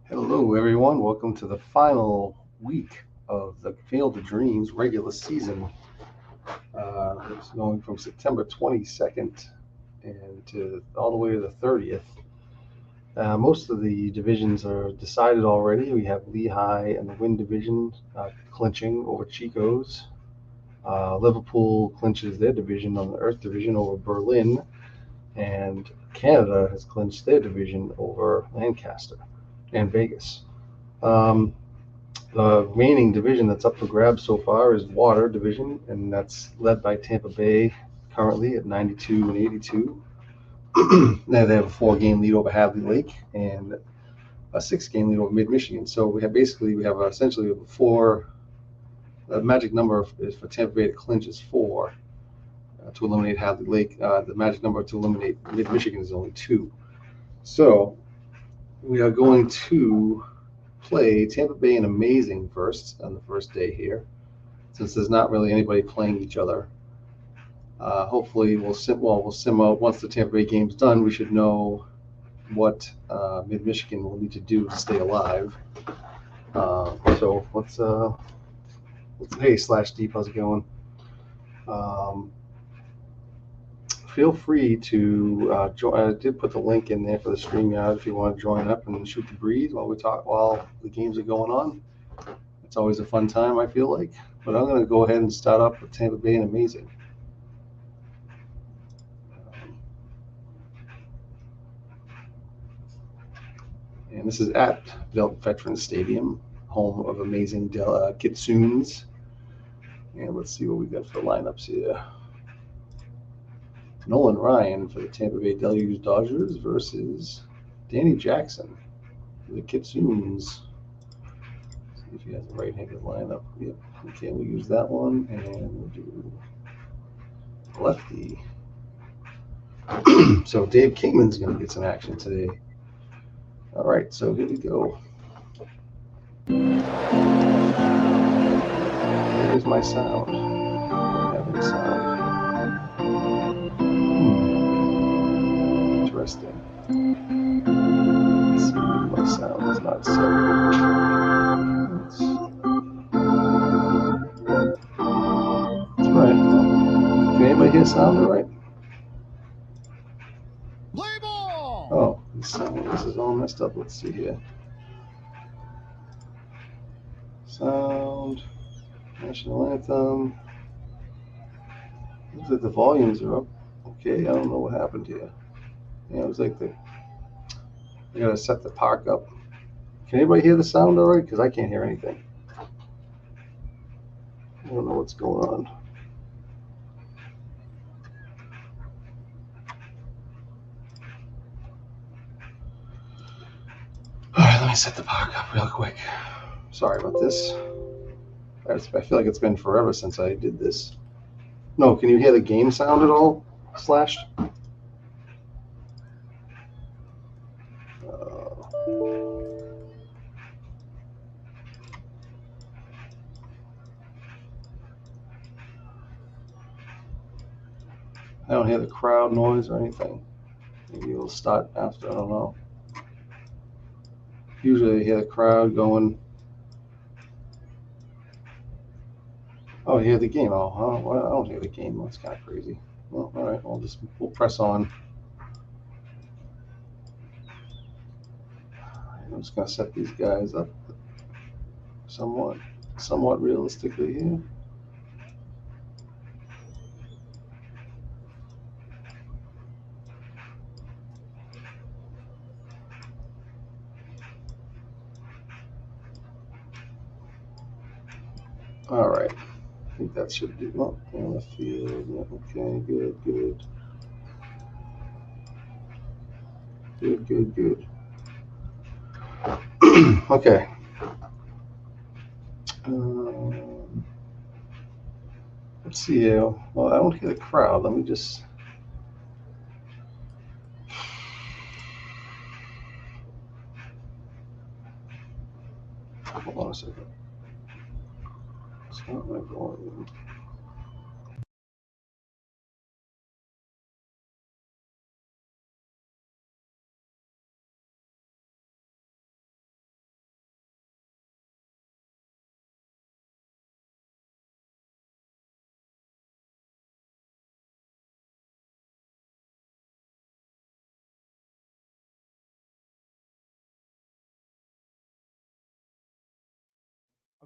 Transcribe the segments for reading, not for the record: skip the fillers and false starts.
Hello, everyone. Welcome to the final week of the Field of Dreams regular season. It's going from September 22nd and to all the way to the 30th. Most of the divisions are decided already. We have Lehigh and the Wind Division clinching over Chico's. Liverpool clinches their division on the Earth Division over Berlin, and Canada has clinched their division over Lancaster and Vegas. Um, The remaining division that's up for grabs so far is Water Division, and that's led by Tampa Bay currently at 92 and 82. Now they have a 4-game lead over Hadley Lake and a 6-game lead over Mid Michigan. So we have essentially four. The magic number is for Tampa Bay to clinch is 4 to eliminate Hadley Lake. The magic number to eliminate Mid Michigan is only 2. So we are going to play Tampa Bay and Amazing first on the first day here, since there's not really anybody playing each other. Hopefully, we'll sim out once the Tampa Bay game's done. We should know what Mid Michigan will need to do to stay alive. So hey slash deep, how's it going? Um, Feel free to join. I did put the link in there for the StreamYard if you want to join up and shoot the breeze while the games are going on. It's always a fun time, I feel like. But I'm going to go ahead and start up with Tampa Bay and Amazing. And this is at Veterans Stadium, home of Amazing Kitsunes. And let's see what we got for lineups here. Nolan Ryan for the Tampa Bay Deluge Dodgers versus Danny Jackson for the Kitsunes. See if he has a right-handed lineup. Yep. Okay, we'll use that one, and we'll do lefty. So Dave Kingman's going to get some action today. All right, so here we go. Here's my sound. I don't have any sound. Interesting. Let's see, my sound is not so. That's right. Can anybody hear sound all right? Play ball! Oh, this is all messed up. Let's see here. Sound. National anthem. Looks like the volumes are up. Okay, I don't know what happened here. Yeah, it was like I gotta set the park up. Can anybody hear the sound all right? Because I can't hear anything. I don't know what's going on. All right, let me set the park up real quick. Sorry about this. I feel like it's been forever since I did this. No, can you hear the game sound at all? Slash? I don't hear the crowd noise or anything. Maybe it'll start after, I don't know. Usually I hear the crowd going. Oh, you hear the game. Oh, well, I don't hear the game. That's kind of crazy. Well, all right, we'll press on. I'm just gonna set these guys up somewhat realistically here. All right, I think that should do. Oh, on the field. Yeah, okay, good. Okay. Let's see here. Well, I don't hear the crowd. Let me just. Hold on a second. It's not my volume.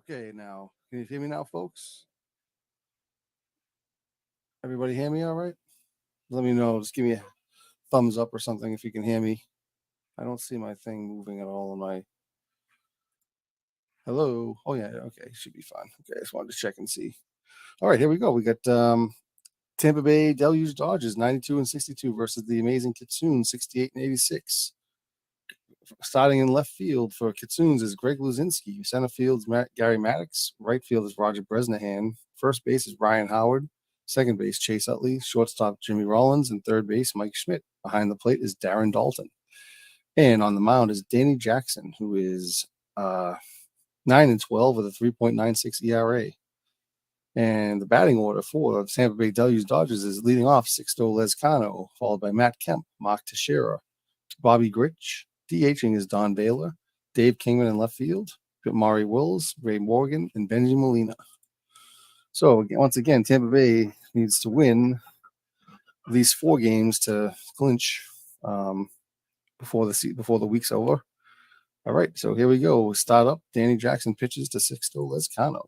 Okay, now, can you hear me now, folks? Everybody hear me all right? Let me know. Just give me a thumbs up or something if you can hear me. I don't see my thing moving at all in my. Hello. Oh, yeah. Okay. Should be fine. Okay. I just wanted to check and see. All right. Here we go. We got Tampa Bay Deluge Dodgers 92-62 versus the amazing Kitsoons 68-86. Starting in left field for Kitsoons is Greg Luzinski. Center field is Gary Maddox. Right field is Roger Bresnahan. First base is Ryan Howard. Second base, Chase Utley. Shortstop, Jimmy Rollins. And third base, Mike Schmidt. Behind the plate is Darren Dalton. And on the mound is Danny Jackson, who is 9-12 with a 3.96 ERA. And the batting order for the Tampa Bay Deluge Dodgers is leading off Sixto Lezcano, followed by Matt Kemp, Mark Teixeira, Bobby Grich. DHing is Don Baylor, Dave Kingman in left field, Maury Wills, Ray Morgan, and Benji Molina. So once again, Tampa Bay needs to win at least 4 games to clinch before the week's over. All right, so here we go. Start up. Danny Jackson pitches to Sixto Lezcano.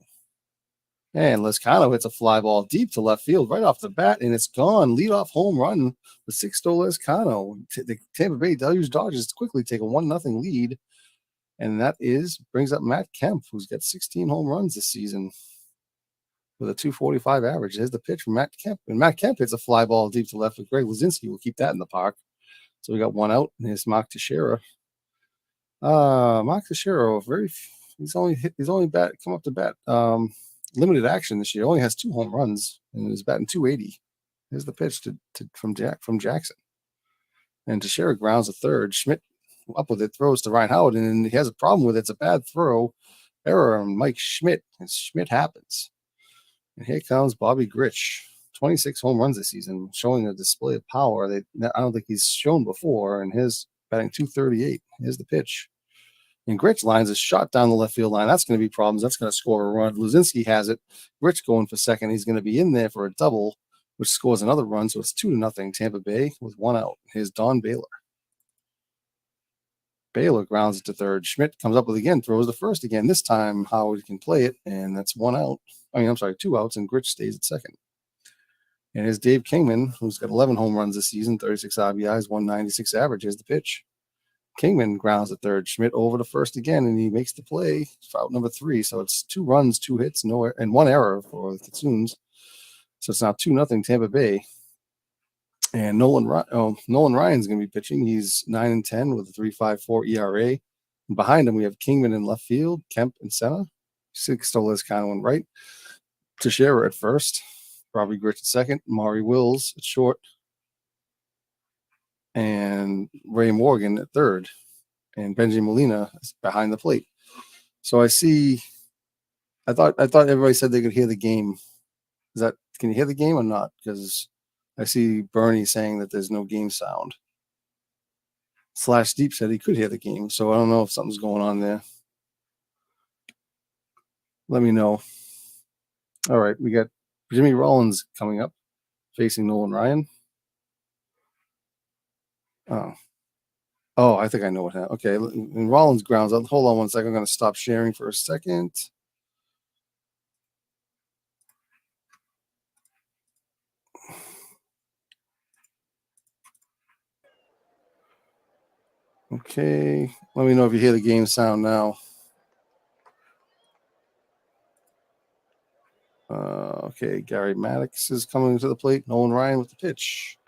And Lezcano hits a fly ball deep to left field right off the bat, and it's gone. Leadoff home run with Sixto Lezcano. The Tampa Bay Deluge Dodgers quickly take a 1-0 lead, and that brings up Matt Kemp, who's got 16 home runs this season with a 245 average. There's the pitch from Matt Kemp, and Matt Kemp hits a fly ball deep to left with Greg Luzinski. We'll keep that in the park. So we got 1 out, and here's Mark Teixeira. Mark Teixeira, he's only come up to bat. Limited action this year. Only has 2 home runs and is batting 280. Here's the pitch from Jackson. And Teixeira grounds a third. Schmidt up with it, throws to Ryan Howard, and he has a problem with it. It's a bad throw. Error on Mike Schmidt, and Schmidt happens. And here comes Bobby Grich. 26 home runs this season, showing a display of power that I don't think he's shown before. And his batting 238. Here's the pitch. And Grich lines a shot down the left field line. That's going to be problems. That's going to score a run. Luzinski has it. Grich going for second. He's going to be in there for a double, which scores another run. So it's 2-0 Tampa Bay with 1 out. Here's Don Baylor. Baylor grounds it to third. Schmidt comes up with again, throws to first again. This time Howard can play it, and that's 1 out. 2 outs, and Grich stays at second. And here's Dave Kingman, who's got 11 home runs this season, 36 RBIs, 196 average. Here's the pitch. Kingman grounds to third. Schmidt over to first again, and he makes the play for out number 3. So it's 2 runs, 2 hits, and 1 error for the Kitsoons. So it's now 2-0 Tampa Bay. And Nolan Ryan's going to be pitching. He's 9-10 with a 3.54 ERA. And behind him, we have Kingman in left field, Kemp in center, Sixto Lezcano in right, Teixeira at first, Bobby Grich at second, Maury Wills at short, and Ray Morgan at third, and Benji Molina is behind the plate. So I thought everybody said they could hear the game. Can you hear the game or not? Because I see Bernie saying that there's no game sound. Slash Deep said he could hear the game, so I don't know if something's going on there. Let me know. All right, we got Jimmy Rollins coming up, facing Nolan Ryan. Oh, I think I know what happened. Okay, and Rollins grounds out. Hold on one second. I'm going to stop sharing for a second. Okay, let me know if you hear the game sound now. Okay, Gary Maddox is coming to the plate. Nolan Ryan with the pitch.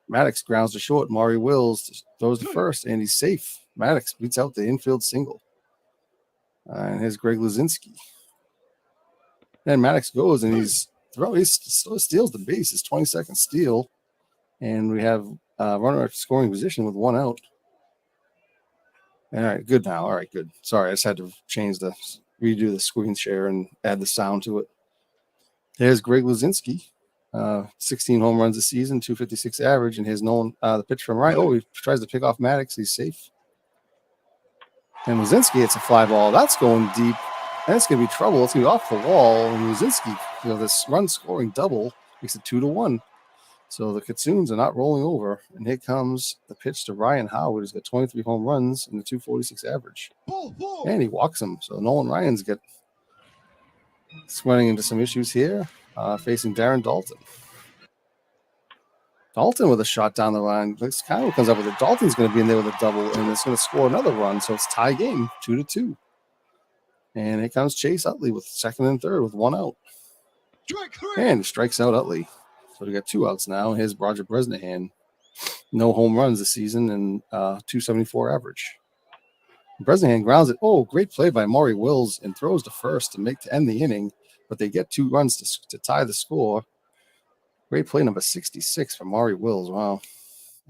Maddox grounds to short. Maury Wills throws to first, and he's safe. Maddox beats out the infield single. And here's Greg Luzinski. Then Maddox goes, and he still steals the base. His 22nd steal. And we have runner at scoring position with 1 out. All right, good now. All right, good. Sorry, I just had to redo the screen share and add the sound to it. There's Greg Luzinski, 16 home runs this season, 256 average, and here's Nolan, the pitch from right. Oh, he tries to pick off Maddox. He's safe. And Luzinski hits a fly ball. That's going deep. And it's going to be trouble. It's going to be off the wall. And Luzinski, this run scoring double makes it 2-1. So the Kitsoons are not rolling over. And here comes the pitch to Ryan Howard, who's got 23 home runs and a 246 average. And he walks him. So Nolan Ryan's got It's running into some issues here, facing Darren Dalton. Dalton with a shot down the line. Lizcano comes up with it. Dalton's going to be in there with a double, and it's going to score another run. So it's tie game, 2-2. And here comes Chase Utley with second and third with one out. And strikes out Utley. So we got two outs now. Here's Roger Bresnahan. No home runs this season and 274 average. Bresnahan grounds it. Oh, great play by Maury Wills and throws to first to end the inning. But they get 2 runs to tie the score. Great play number 66 from Maury Wills. Wow.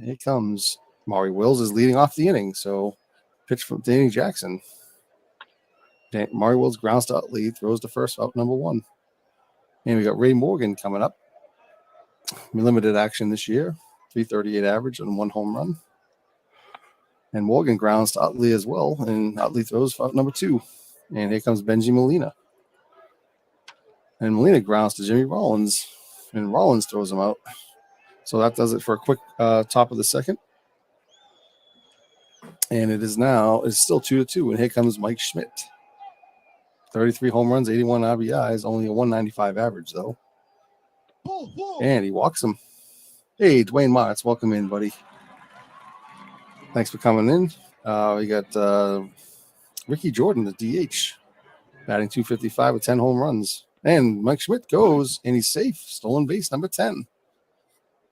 Here comes Maury Wills is leading off the inning. So pitch from Danny Jackson. Maury Wills grounds to Utley, throws to first, out number 1. And we got Ray Morgan coming up. Limited action this year. 338 average and 1 home run. And Morgan grounds to Utley as well. And Utley throws for out number 2. And here comes Benji Molina. And Molina grounds to Jimmy Rollins. And Rollins throws him out. So that does it for a quick top of the second. And it's still 2-2. And here comes Mike Schmidt. 33 home runs, 81 RBIs, only a 195 average, though. And he walks him. Hey, Dwayne Martz, welcome in, buddy. Thanks for coming in. We got Ricky Jordan, the DH, batting 255 with 10 home runs. And Mike Schmidt goes, and he's safe. Stolen base, number 10.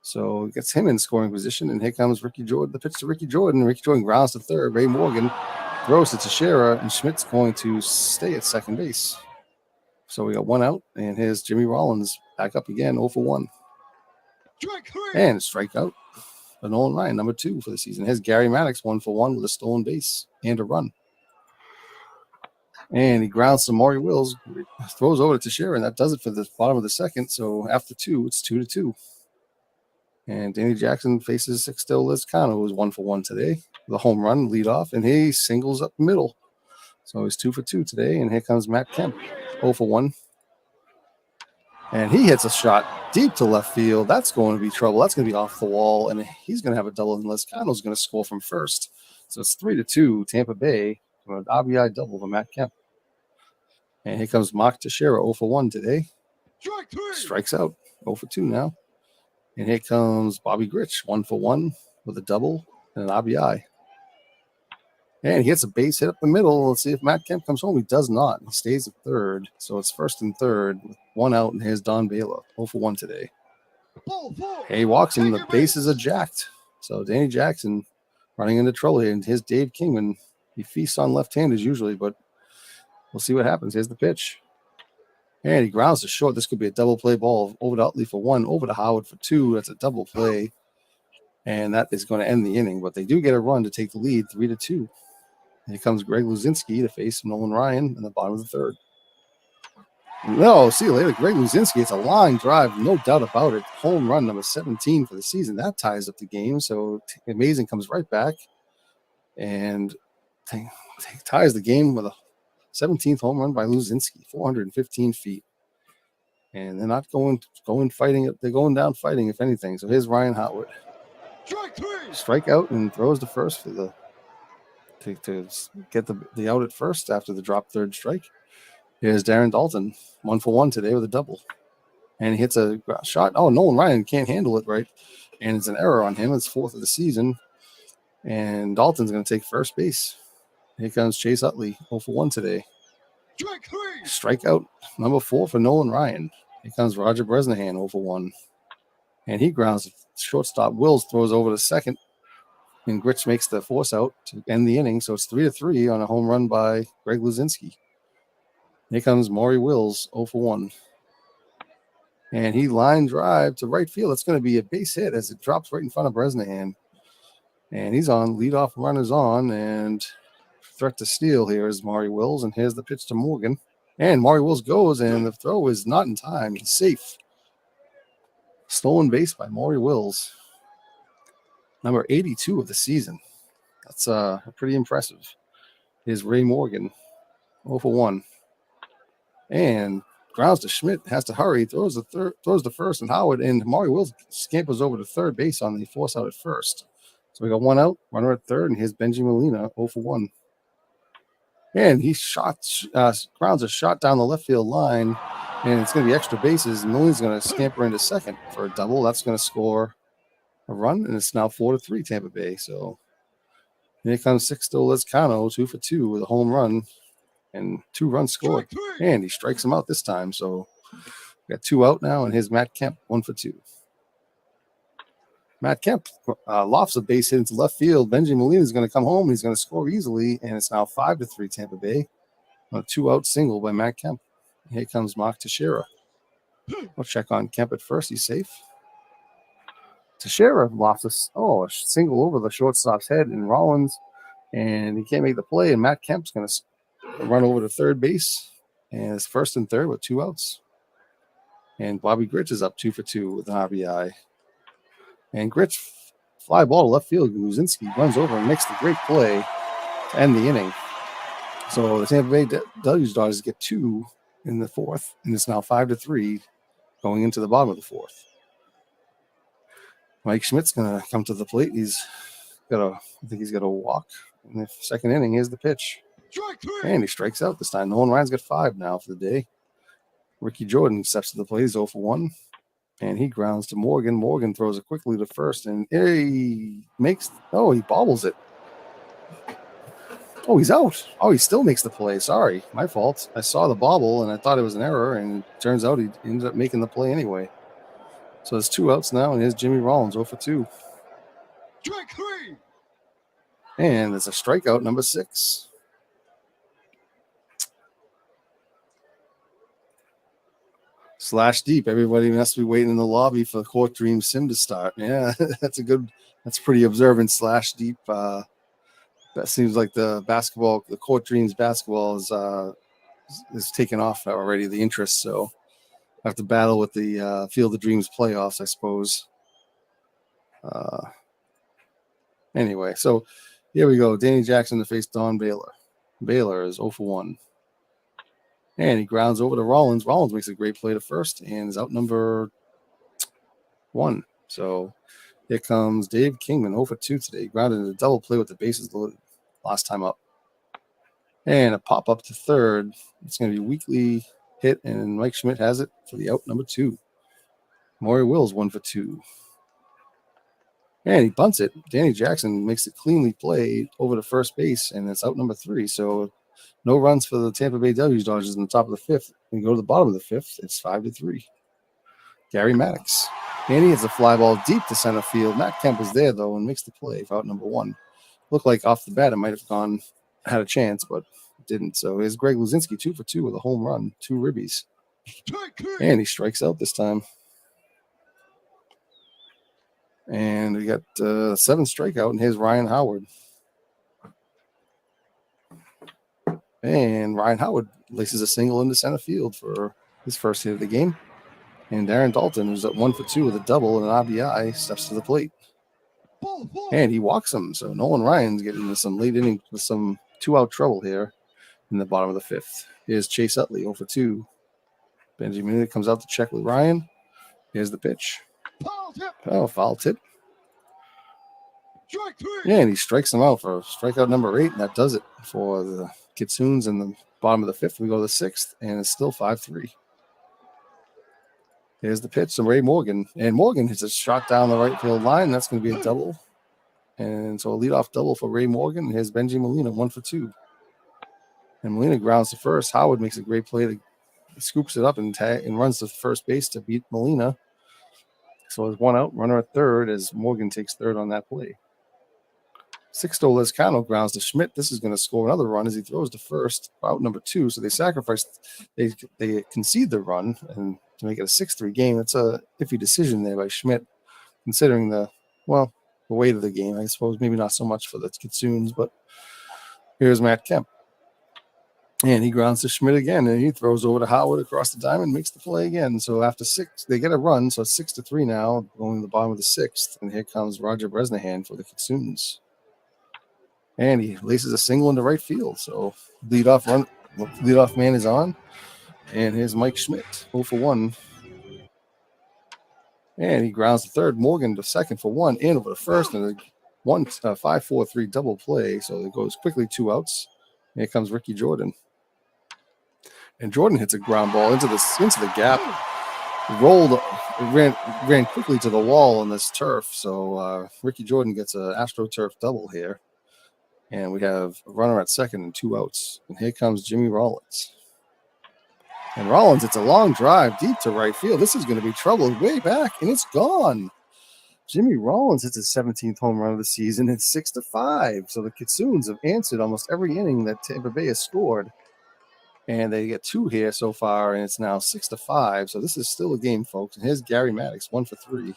So it gets him in scoring position, and here comes Ricky Jordan. The pitch to Ricky Jordan. Ricky Jordan grounds to third. Ray Morgan throws to Teixeira, and Schmidt's going to stay at second base. So we got 1 out, and here's Jimmy Rollins back up again, 0 for 1. And strikeout for Nolan Ryan, number 2 for the season. Here's Gary Maddox, 1 for 1 with a stolen base and a run. And he grounds to Maury Wills, throws over to Teixeira, and that does it for the bottom of the second. So after 2, it's 2-2. And Danny Jackson faces Sixto Lizcano, who's 1 for 1 today. The home run lead off, and he singles up the middle. So he's 2 for 2 today. And here comes Matt Kemp, 0 for 1. And he hits a shot deep to left field. That's going to be trouble. That's going to be off the wall, and he's going to have a double, and Lizcano's going to score from first. So it's 3-2, Tampa Bay, from an RBI double for Matt Kemp. And here comes Mark Teixeira, 0 for 1 today. Strikes out, 0 for 2 now. And here comes Bobby Grich, 1 for 1 with a double and an RBI. And he hits a base hit up the middle. Let's see if Matt Kemp comes home. He does not. He stays at third. So it's first and third with 1 out, and here's Don Baylor, 0 for 1 today. He walks him. The bases are jacked. So Danny Jackson running into trouble here. And here's Dave Kingman. He feasts on left-handers usually, but we'll see what happens. Here's the pitch. And he grounds to short. This could be a double play ball over to Utley for 1, over to Howard for 2. That's a double play. And that is going to end the inning. But they do get a run to take the lead, 3-2. Here comes Greg Luzinski to face Nolan Ryan in the bottom of the third. No, see you later. Greg Luzinski. It's a line drive, no doubt about it. Home run number 17 for the season. That ties up the game. So Amazing comes right back and ties the game with a 17th home run by Luzinski, 415 feet. And they're not going fighting. They're going down fighting, if anything. So here's Ryan Howard. Strike out and throws to first for the to get the out at first after the drop third strike. Here's Darren Dalton, 1 for 1 today with a double. And he hits a shot. Oh, Nolan Ryan can't handle it right. And it's an error on him. It's 4th of the season. And Dalton's going to take first base. Here comes Chase Utley, 0 for 1 today. Strikeout number 4 for Nolan Ryan. Here comes Roger Bresnahan, 0 for 1. And he grounds to shortstop. Wills throws over to second. And Grich makes the force out to end the inning. So it's 3-3 on a home run by Greg Luzinski. Here comes Maury Wills, 0 for 1. And he line drive to right field. It's going to be a base hit as it drops right in front of Bresnahan. And he's on. Leadoff runner's on. And threat to steal here is Maury Wills. And here's the pitch to Morgan. And Maury Wills goes, and the throw is not in time. He's safe. Stolen base by Maury Wills. Number 82 of the season. That's pretty impressive. Here's Ray Morgan, 0 for 1. And grounds to Schmidt, has to hurry, throws to first, and Howard, and Maury Wills scampers over to third base on the force out at first. So we got 1 out, runner at third, and here's Benji Molina, 0 for 1. And he grounds a shot down the left field line, and it's going to be extra bases. And Molina's going to scamper into second for a double. That's going to score a run, and it's now 4-3 Tampa Bay. So here comes Sixto Lezcano, 2 for 2 with a home run and 2 runs scored. And he strikes him out this time. So we got 2 out now, and here's Matt Kemp, 1 for 2. Matt Kemp lofts a base hit into left field. Benji Molina is going to come home. He's going to score easily, and it's now 5-3 Tampa Bay. A 2-out single by Matt Kemp. Here comes Mark Teixeira. We'll check on Kemp at first. He's safe. Teixeira lofts a single over the shortstop's head in Rollins, and he can't make the play. And Matt Kemp's going to run over to third base, and it's first and third with 2 outs. And Bobby Grich is up 2 for 2 with an RBI. And Grich fly ball to left field. Luzinski runs over and makes the great play to end the inning. So the Tampa Bay Dodgers get 2 in the fourth, and it's now 5-3 going into the bottom of the fourth. Mike Schmidt's going to come to the plate. I think he's got a walk in the second inning. Here's the pitch. And he strikes out this time. Nolan Ryan's got 5 now for the day. Ricky Jordan steps to the plate. He's 0 for 1. And he grounds to Morgan. Morgan throws it quickly to first, and he bobbles it. Oh, he's out. Oh, he still makes the play. Sorry, my fault. I saw the bobble, and I thought it was an error, and it turns out he ended up making the play anyway. So there's 2 outs now, and here's Jimmy Rollins, 0 for 2. Strike 3. And there's a strikeout, number 6. Slash deep. Everybody must be waiting in the lobby for the Court Dream Sim to start. Yeah, that's pretty observant. Slash deep. That seems like the Court Dreams basketball is taken off already, the interest. So I have to battle with the Field of Dreams playoffs, I suppose. Anyway, so here we go. Danny Jackson to face Don Baylor. Baylor is 0 for 1. And he grounds over to Rollins. Rollins makes a great play to first and is out number 1. So here comes Dave Kingman, 0 for 2 today. He grounded in a double play with the bases loaded last time up. And a pop up to third. It's going to be a weakly hit, and Mike Schmidt has it for the out number 2. Maury Wills, 1 for 2. And he bunts it. Danny Jackson makes it cleanly played over to first base, and it's out number 3. So no runs for the Tampa Bay Dodgers in the top of the 5th. When you go to the bottom of the 5th, it's 5-3. Gary Maddox. And he hits a fly ball deep to center field. Matt Kemp is there, though, and makes the play for out number 1. Looked like off the bat it might have had a chance, but it didn't. So here's Greg Luzinski, 2 for 2 with a home run, 2 ribbies. And he strikes out this time. And we got 7 strikeout, and here's Ryan Howard. And Ryan Howard laces a single into center field for his first hit of the game. And Darren Dalton, who's at 1 for 2 with a double and an RBI, steps to the plate. And he walks him. So Nolan Ryan's getting into some late inning with some 2-out trouble here in the bottom of the 5th. Here's Chase Utley, 0 for 2. Benjamin comes out to check with Ryan. Here's the pitch. Foul tip. Yeah, and he strikes him out for strikeout number 8, and that does it for the Kitsunes in the bottom of the 5th. We go to the 6th, and it's still 5-3. Here's the pitch from Ray Morgan. And Morgan hits a shot down the right field line. That's going to be a double. And so a leadoff double for Ray Morgan. Here's Benji Molina, 1 for 2. And Molina grounds to first. Howard makes a great play. Scoops it up and runs to first base to beat Molina. So there's 1 out, runner at third as Morgan takes third on that play. Sixto Lezcano grounds to Schmidt. This is going to score another run as he throws to first, out number 2. So they concede the run and to make it a 6-3 game. It's a iffy decision there by Schmidt, considering the weight of the game. I suppose maybe not so much for the Kitsunes, but here's Matt Kemp. And he grounds to Schmidt again, and he throws over to Howard across the diamond, makes the play again. So after 6, they get a run. So it's 6-3 now, going to the bottom of the 6th. And here comes Roger Bresnahan for the Kitsunes. And he laces a single into right field. So leadoff man is on. And here's Mike Schmidt, 0 for 1. And he grounds to third. Morgan to second for 1, and over to first. And a 5-4-3 double play. So it goes quickly 2 outs. Here comes Ricky Jordan. And Jordan hits a ground ball into the gap. Ran quickly to the wall on this turf. So Ricky Jordan gets an AstroTurf double here. And we have a runner at second and 2 outs. And here comes Jimmy Rollins. And Rollins, it's a long drive deep to right field. This is going to be trouble way back, and it's gone. Jimmy Rollins hits his 17th home run of the season. It's 6-5. So the Kitsunes have answered almost every inning that Tampa Bay has scored. And they get 2 here so far, and it's now 6-5. So this is still a game, folks. And here's Gary Maddox, 1 for 3.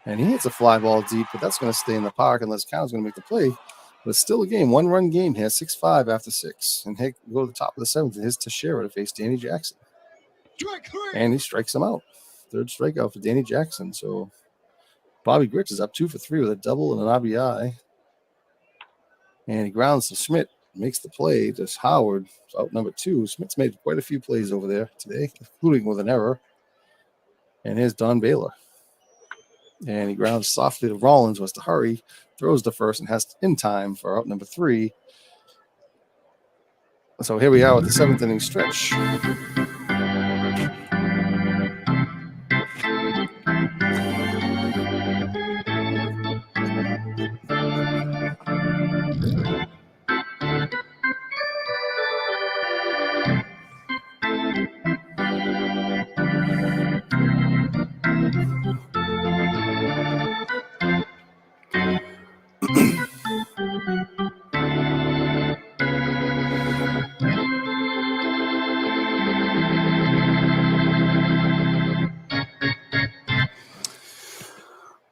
And he hits a fly ball deep, but that's going to stay in the park unless Cowan's going to make the play. But it's still a game, 1-run game here, 6-5 after 6. And hey, go to the top of the 7th. Here's Teixeira to face Danny Jackson. And he strikes him out. 3rd strikeout for Danny Jackson. So Bobby Grich is up 2 for 3 with a double and an RBI. And he grounds to Schmidt. Makes the play to Howard, out number 2. Schmidt's made quite a few plays over there today, including with an error. And here's Don Baylor. And he grounds softly to Rollins, was to hurry, throws to first, and has in time for out number 3. So here we are with the 7th inning stretch.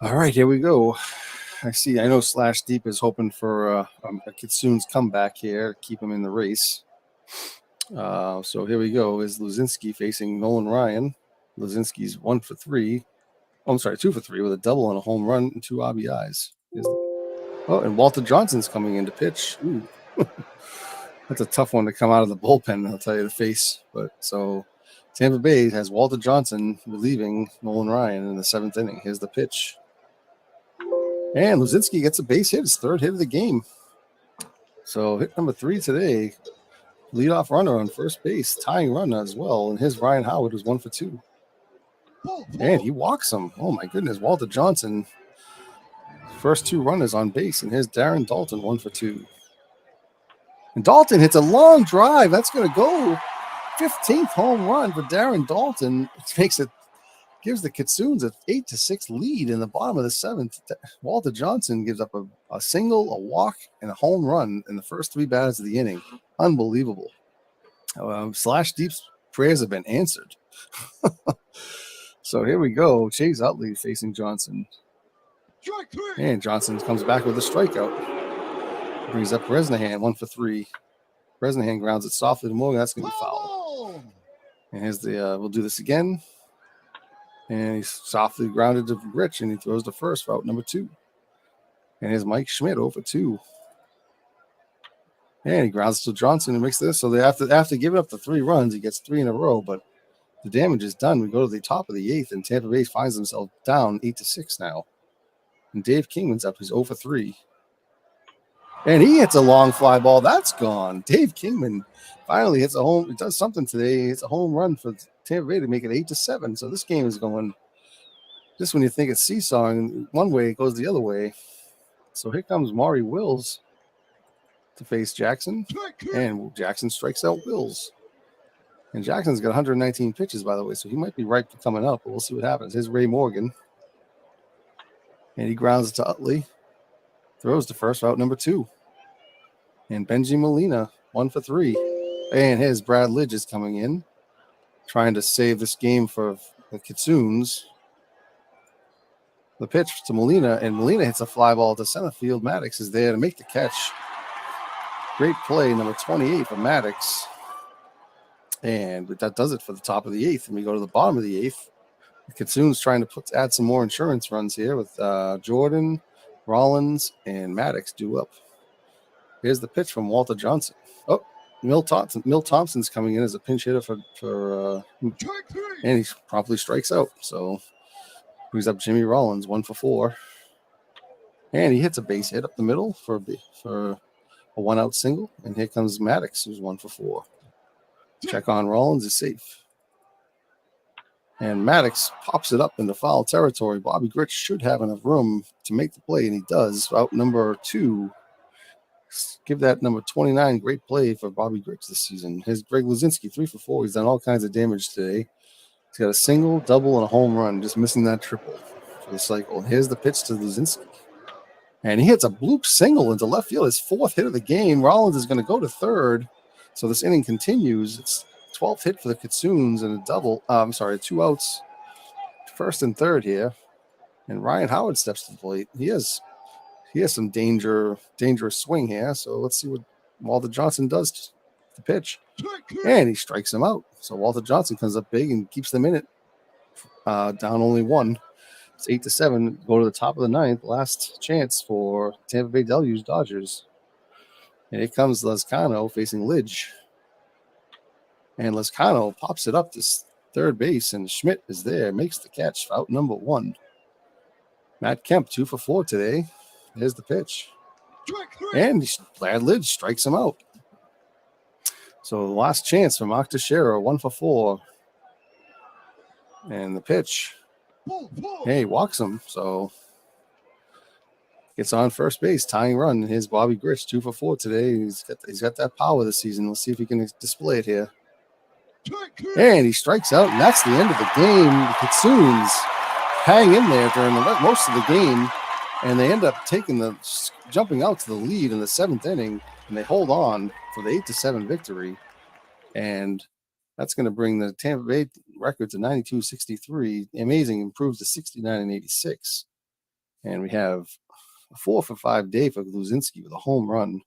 All right, here we go. I know Slash Deep is hoping for a Kitsune's comeback here, keep him in the race. So here we go. Is Luzinski facing Nolan Ryan. Luzinski's 1 for 3. Oh, I'm sorry, 2 for 3 with a double and a home run and 2 RBIs. And Walter Johnson's coming in to pitch. Ooh. That's a tough one to come out of the bullpen, I'll tell you, to face. But so Tampa Bay has Walter Johnson relieving Nolan Ryan in the 7th inning. Here's the pitch. And Luzinski gets a base hit, his 3rd hit of the game. So hit number 3 today. Leadoff runner on first base, tying runner as well. And his Ryan Howard was 1 for 2. And he walks him. Oh, my goodness. Walter Johnson, first 2 runners on base. And here's Darren Dalton, 1 for 2. And Dalton hits a long drive. That's going to go. 15th home run for Darren Dalton. Gives the Kitsunes an 8-6 lead in the bottom of the 7th. Walter Johnson gives up a single, a walk, and a home run in the first 3 batters of the inning. Unbelievable. Slash Deep's prayers have been answered. So here we go. Chase Utley facing Johnson. And Johnson comes back with a strikeout. Brings up Bresnahan, 1 for 3. Bresnahan grounds it softly to Morgan. That's going to be foul. And here's we'll do this again. And he's softly grounded to Rich, and he throws the first for out number 2. And here's Mike Schmidt over 2. And he grounds to Johnson and makes this. So after giving up the 3 runs, he gets 3 in a row. But the damage is done. We go to the top of the 8th, and Tampa Bay finds themselves down 8-6 now. And Dave Kingman's up. He's 0 for 3. And he hits a long fly ball. That's gone. Dave Kingman finally hits a home. He does something today. It's a home run for Tampa Bay to make it 8-7. So this game is going just when you think it's seesawing, one way it goes the other way. So here comes Maury Wills to face Jackson. And Jackson strikes out Wills. And Jackson's got 119 pitches, by the way, so he might be right for coming up, but we'll see what happens. Here's Ray Morgan. And he grounds it to Utley. Throws to first for out number 2. And Benji Molina, 1 for 3. And here's Brad Lidge is coming in, trying to save this game for the Kitsunes. The pitch to Molina, and Molina hits a fly ball to center field. Maddox is there to make the catch. Great play, number 28 for Maddox. And that does it for the top of the 8th. And we go to the bottom of the 8th. The Kitsunes trying to add some more insurance runs here with Jordan, Rollins, and Maddox due up. Here's the pitch from Walter Johnson. Oh, Mill Thompson's coming in as a pinch hitter for and he promptly strikes out. So brings up Jimmy Rollins, 1 for 4. And he hits a base hit up the middle for a 1-out single, and here comes Maddox, who's 1 for 4. Check on Rollins is safe. And Maddox pops it up into foul territory. Bobby Grich should have enough room to make the play, and he does. Out number 2. Give that number 29 great play for Bobby Grich this season. Here's Greg Luzinski, 3 for 4. He's done all kinds of damage today. He's got a single, double, and a home run, just missing that triple for the cycle. Here's the pitch to Luzinski. And he hits a bloop single into left field, his 4th hit of the game. Rollins is going to go to third. So this inning continues. It's 12th hit for the Kitsunes and a double. 2 outs, first and third here. And Ryan Howard steps to the plate. He has some dangerous swing here. So let's see what Walter Johnson does to the pitch. And he strikes him out. So Walter Johnson comes up big and keeps them in it. Down only 1. It's 8-7. Go to the top of the 9th. Last chance for Tampa Bay Deluge Dodgers. And here comes Lezcano facing Lidge. And Lezcano pops it up to third base, and Schmidt is there, makes the catch, out number 1. Matt Kemp, 2 for 4 today. Here's the pitch. And Brad Lidge strikes him out. So the last chance for Mark Teixeira, 1 for 4. And the pitch. Hey, he walks him, so gets on first base, tying run. Here's Bobby Grich, 2 for 4 today. He's got that power this season. We'll see if he can display it here. And he strikes out, and that's the end of the game. The Kitsunes hang in there during most of the game, and they end up jumping out to the lead in the 7th inning, and they hold on for the 8-7 victory. And that's going to bring the Tampa Bay record to 92-63. Amazing improves to 69-86. And we have a 4 for 5 day for Luzinski with a home run.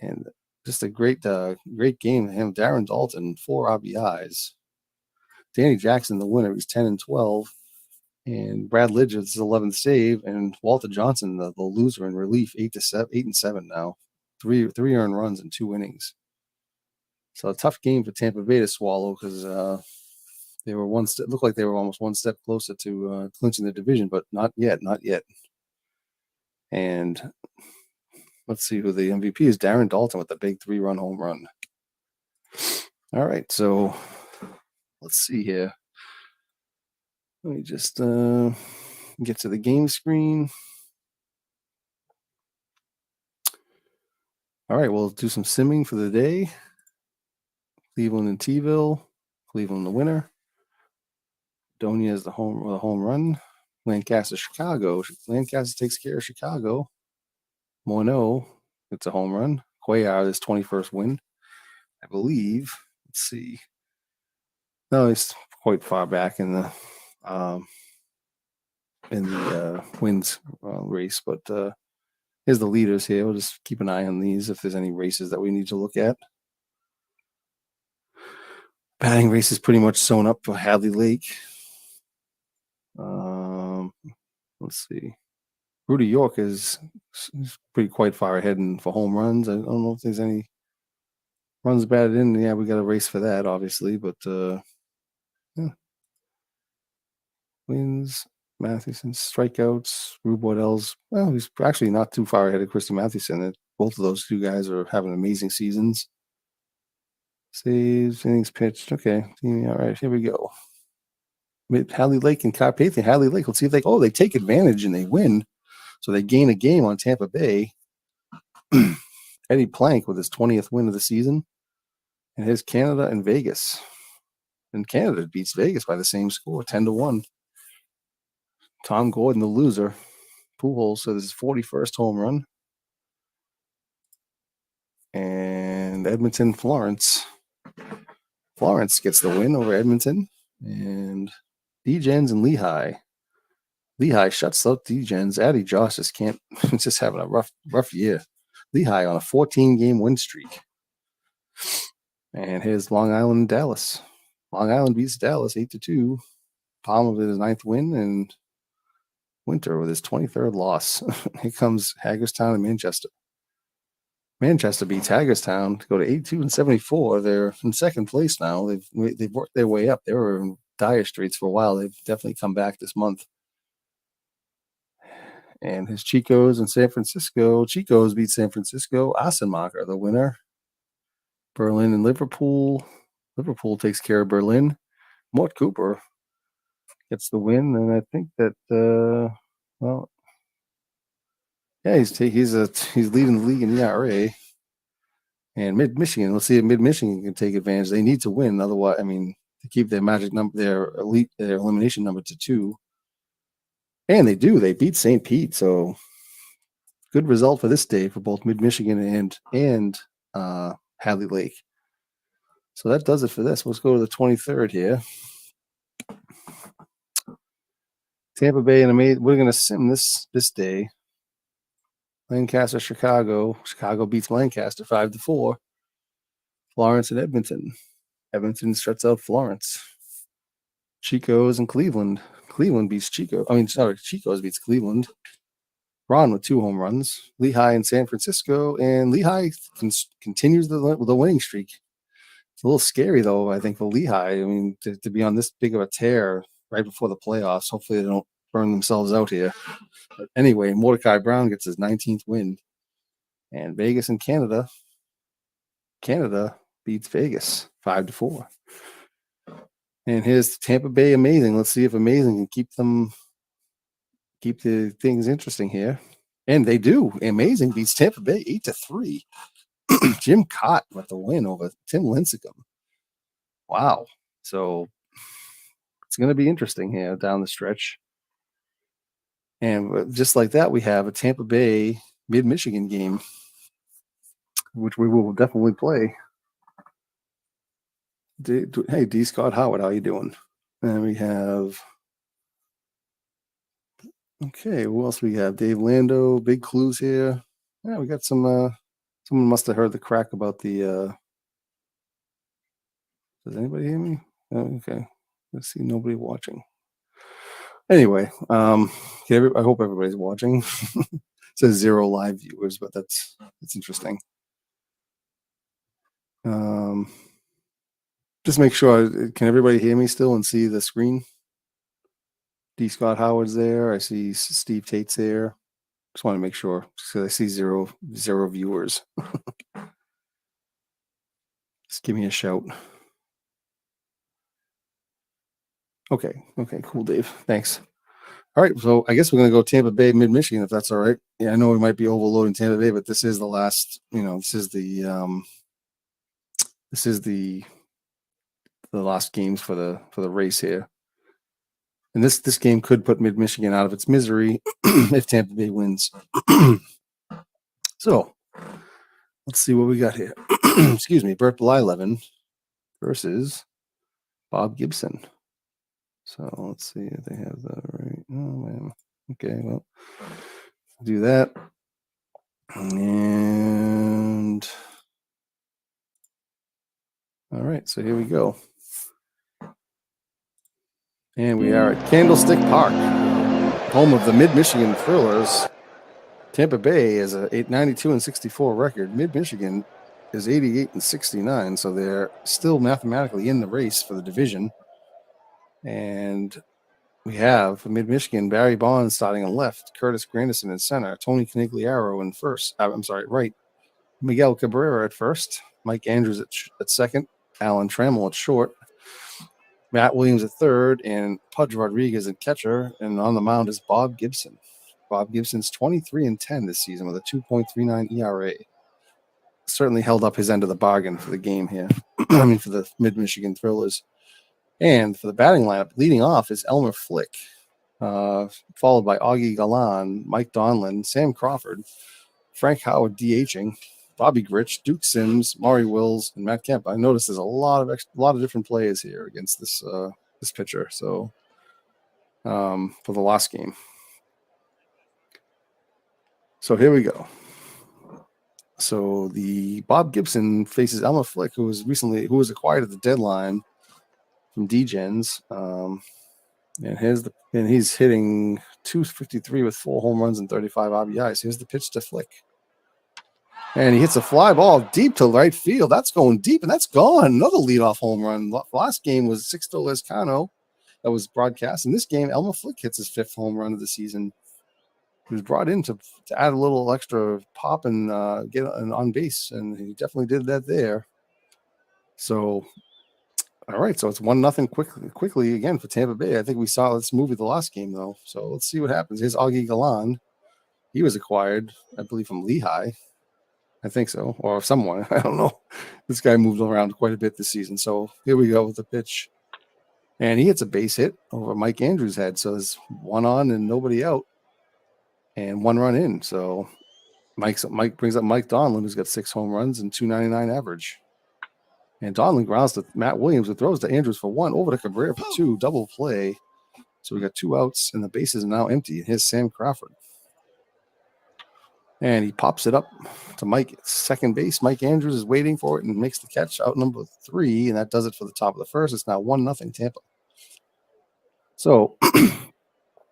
And just a great game. Him, Darren Dalton, 4 RBIs. Danny Jackson, the winner, he's 10-12. And Brad Lidge is his 11th save. And Walter Johnson, the loser in relief, 8-7 now. 3 earned runs in 2 innings. So a tough game for Tampa Bay to swallow because they were looked like they were almost one step closer to clinching the division, but not yet. And let's see who the MVP is. Darren Dalton with the big 3-run home run. All right, so let's see here. Let me just get to the game screen. All right, we'll do some simming for the day. Cleveland and T-Ville. Cleveland the winner. Donia is the home run. Lancaster, Chicago. Lancaster takes care of Chicago. Morneau, it's a home run. Cuellar, his 21st win, I believe. Let's see. No, he's quite far back in the wins race, but here's the leaders here. We'll just keep an eye on these if there's any races that we need to look at. Batting race is pretty much sewn up for Hadley Lake. Let's see. Rudy York is pretty quite far ahead for home runs. I don't know if there's any runs batted in. Yeah, we got a race for that, obviously, but yeah. Wins, Mathewson, strikeouts, Rube Waddell's. Well, he's actually not too far ahead of Christy Mathewson. Both of those 2 guys are having amazing seasons. Saves, innings pitched. Okay, all right, here we go. Hadley Lake and Carpathian. Hadley Lake, let's see if they take advantage and they win. So they gain a game on Tampa Bay. Eddie Plank with his 20th win of the season. And here's Canada and Vegas. And Canada beats Vegas by the same score, 10-1. Tom Gordon, the loser. Pujols, so this is 41st home run. And Edmonton, Florence. Florence gets the win over Edmonton. And Degens and Lehigh. Lehigh shuts out Degens. Addy Josh just having a rough year. Lehigh on a 14-game win streak. And here's Long Island and Dallas. Long Island beats Dallas 8-2. Palmer with his 9th win, and Winter with his 23rd loss. Here comes Hagerstown and Manchester. Manchester beats Hagerstown to go to 82-74. They're in second place now. They've worked their way up. They were in dire straits for a while. They've definitely come back this month. And his Chicos in San Francisco. Chicos beat San Francisco. Assenmacher, the winner. Berlin and Liverpool. Liverpool takes care of Berlin. Mort Cooper gets the win, and I think that he's leading the league in ERA. And Mid-Michigan, let's see if Mid-Michigan can take advantage. They need to win, otherwise, I mean, to keep their magic number, their elimination number to 2. And they do. They beat St. Pete, so good result for this day for both Mid-Michigan and Hadley Lake. So that does it for this. Let's go to the 23rd here. Tampa Bay and Amazing. We're going to sim this day. Lancaster, Chicago. Chicago beats Lancaster 5-4. Florence and Edmonton. Edmonton shuts out Florence. Chico's and Cleveland. Cleveland beats Chico. Chico's beats Cleveland. Ron with 2 home runs. Lehigh and San Francisco. And Lehigh continues the winning streak. It's a little scary, though, I think, for Lehigh. I mean, to be on this big of a tear right before the playoffs. Hopefully they don't burn themselves out here. But anyway, Mordecai Brown gets his 19th win. And Vegas and Canada. Canada beats Vegas 5-4. And here's Tampa Bay Amazing. Let's see if Amazing can keep the things interesting here. And they do. Amazing beats Tampa Bay 8-3. Jim Cott with the win over Tim Lincecum. Wow. So it's going to be interesting here down the stretch. And just like that, we have a Tampa Bay Mid-Michigan game, which we will definitely play. Hey, D. Scott Howard, how you doing? And we have, okay, who else we have? Dave Lando, big clues here. Yeah, we got some, someone must have heard the crack about the, does anybody hear me? Oh, okay, let's see, nobody watching. Anyway, I hope everybody's watching. It says 0 live viewers, but that's interesting. Just make sure, can everybody hear me still and see the screen? D. Scott Howard's there. I see Steve Tate's there. Just want to make sure, because I see zero viewers. Just give me a shout. Okay, cool, Dave. Thanks. All right, so I guess we're going to go Tampa Bay, Mid-Michigan, if that's all right. Yeah, I know we might be overloading Tampa Bay, but this is the last, this is the last games for the race here. And this game could put Mid-Michigan out of its misery if Tampa Bay wins. So let's see what we got here. Excuse me, Bert Blyleven versus Bob Gibson. So let's see if they have that right. Oh, man. Okay, well, do that. And all right, so here we go. And we are at Candlestick Park, home of the Mid-Michigan Thrillers. Tampa Bay is a 92-64 record. Mid-Michigan is 88-69, so they're still mathematically in the race for the division. And we have Mid-Michigan, Barry Bonds starting on left, Curtis Grandison in center, Tony Canigliaro in right, Miguel Cabrera at first, Mike Andrews at second, Alan Trammell at short, Matt Williams at third, and Pudge Rodriguez at catcher, and on the mound is Bob Gibson. Bob Gibson's 23-10 this season with a 2.39 ERA. Certainly held up his end of the bargain for the game here. For the Mid-Michigan Thrillers. And for the batting lineup, leading off is Elmer Flick, followed by Augie Galan, Mike Donlin, Sam Crawford, Frank Howard DHing, Bobby Grich, Duke Sims, Maury Wills, and Matt Kemp. I noticed there's a lot of different players here against this pitcher. So for the last game. So here we go. So the Bob Gibson faces Elmer Flick, who was acquired at the deadline from D-Gens. And he's hitting .253 with 4 home runs and 35 RBIs. Here's the pitch to Flick. And he hits a fly ball deep to right field. That's going deep, and that's gone. Another leadoff home run. Last game was Sixto Lezcano that was broadcast. In this game, Elmer Flick hits his 5th home run of the season. He was brought in to add a little extra pop and get on base, and he definitely did that there. So, all right, so it's 1-0 quickly again for Tampa Bay. I think we saw this movie the last game though, so let's see what happens. Here's Augie Galan. He was acquired, I believe, from Lehigh. I think so, or someone. I don't know. This guy moved around quite a bit this season. So here we go with the pitch. And he hits a base hit over Mike Andrews' head. So there's one on and nobody out. And 1 run in. So Mike brings up Mike Donlin, who's got 6 home runs and 299 average. And Donlin grounds to Matt Williams, who throws to Andrews for 1, over to Cabrera for 2, double play. So we got 2 outs, and the bases are now empty. Here's Sam Crawford. And he pops it up to Mike, second base. Mike Andrews is waiting for it and makes the catch, out number 3, and that does it for the top of the first. It's now 1-0 Tampa. So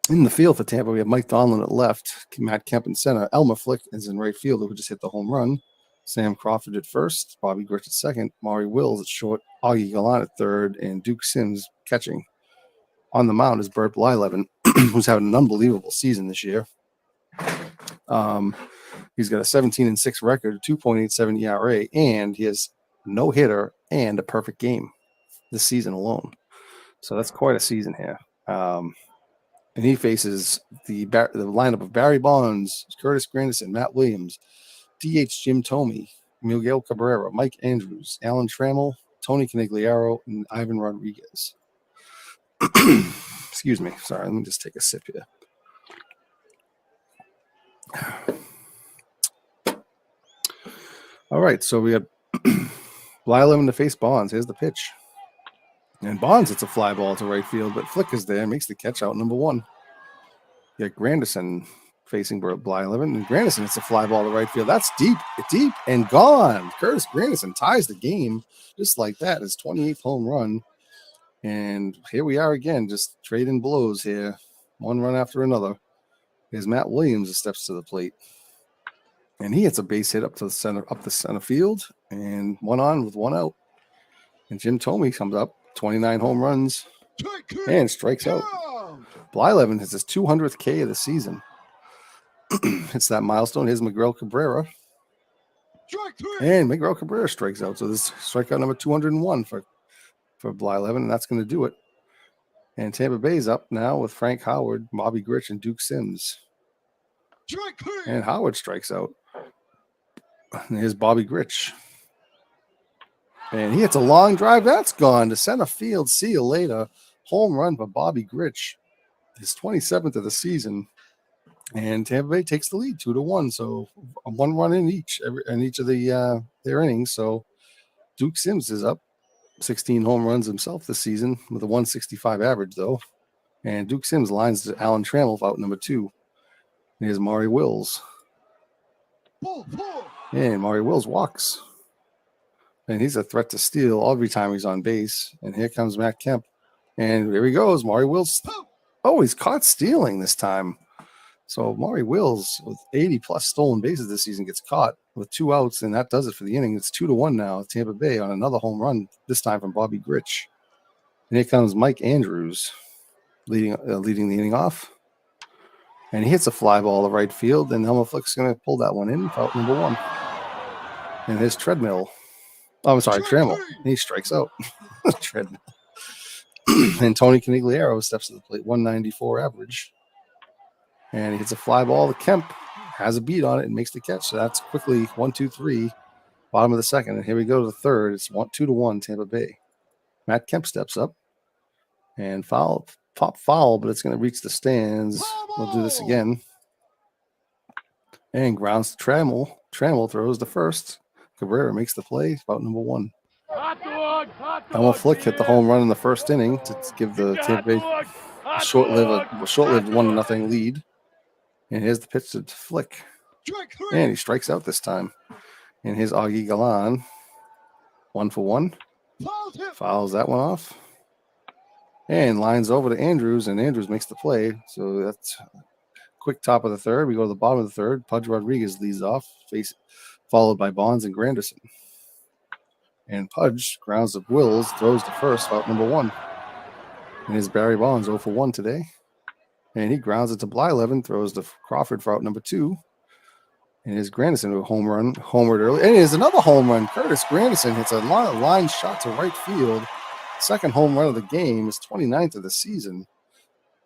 in the field for Tampa, we have Mike Donlin at left, Matt Kemp in center, Elmer Flick is in right field, who just hit the home run. Sam Crawford at first, Bobby Grich at second, Maury Wills at short, Augie Galan at third, and Duke Sims catching. On the mound is Bert Blyleven, who's having an unbelievable season this year. He's got a 17-6 record, 2.87 ERA, and he has no hitter and a perfect game this season alone. So that's quite a season here. And he faces the lineup of Barry Bonds, Curtis Granderson, Matt Williams, DH Jim Thome, Miguel Cabrera, Mike Andrews, Alan Trammell, Tony Canigliaro, and Ivan Rodriguez. Excuse me. Sorry, let me just take a sip here. All right, so we have Blyleven to face Bonds. Here's the pitch. And Bonds hits a fly ball to right field, but Flick is there, makes the catch, out number 1. You got Granderson facing Blyleven, and Granderson hits a fly ball to right field. That's deep, and gone. Curtis Granderson ties the game just like that. His 28th home run. And here we are again, just trading blows here. 1 run after another. Here's Matt Williams that steps to the plate. And he hits a base hit up the center field, and 1 on with 1 out. And Jim Thome comes up, 29 home runs, and strikes out. Blyleven has his 200th K of the season. It's that milestone. Here's Miguel Cabrera. And Miguel Cabrera strikes out. So this is strikeout number 201 for Blyleven, and that's going to do it. And Tampa Bay's up now with Frank Howard, Bobby Grich, and Duke Sims. And Howard strikes out. And here's Bobby Grich. And he hits a long drive. That's gone to center field. See you later. Home run for Bobby Grich. His 27th of the season. And Tampa Bay takes the lead 2-1. So 1 run in each of the their innings. So Duke Sims is up 16 home runs himself this season with a 165 average, though. And Duke Sims lines to Alan Trammell for out number 2. And here's Maury Wills. And Maury Wills walks. And he's a threat to steal every time he's on base. And here comes Matt Kemp. And here he goes. Maury Wills. Oh, he's caught stealing this time. So Maury Wills, with 80-plus stolen bases this season, gets caught with 2 outs, and that does it for the inning. It's 2-1 now. Tampa Bay on another home run, this time from Bobby Grich. And here comes Mike Andrews leading the inning off. And he hits a fly ball to right field, and Elmer Flick's going to pull that one in for out number 1. And his Trammell. He strikes out. Treadmill. And Tony Canigliaro steps to the plate, 194 average. And he hits a fly ball to Kemp, has a beat on it, and makes the catch. So that's quickly 1-2-3, bottom of the second. And here we go to the third. It's 2-1 Tampa Bay. Matt Kemp steps up and pop foul, but it's going to reach the stands. We'll do this again. And grounds to Trammell. Trammell throws the first. Cabrera makes the play, about number 1. Elmer Flick hit the home run in the first inning to give the Tampa Bay a short-lived 1-0 lead. And here's the pitch to Flick. And he strikes out this time. And here's Augie Galan. 1 for 1. Fouls that one off. And lines over to Andrews, and Andrews makes the play. So that's quick top of the third. We go to the bottom of the third. Pudge Rodriguez leads off, followed by Bonds and Granderson. And Pudge grounds to Wills, throws to first, out number 1. And here's Barry Bonds 0 for 1 today. And he grounds it to Blyleven, throws to Crawford for out number 2. And here's Grandison with a home run, homered early. And here's another home run. Curtis Grandison hits a line shot to right field. Second home run of the game, his 29th of the season.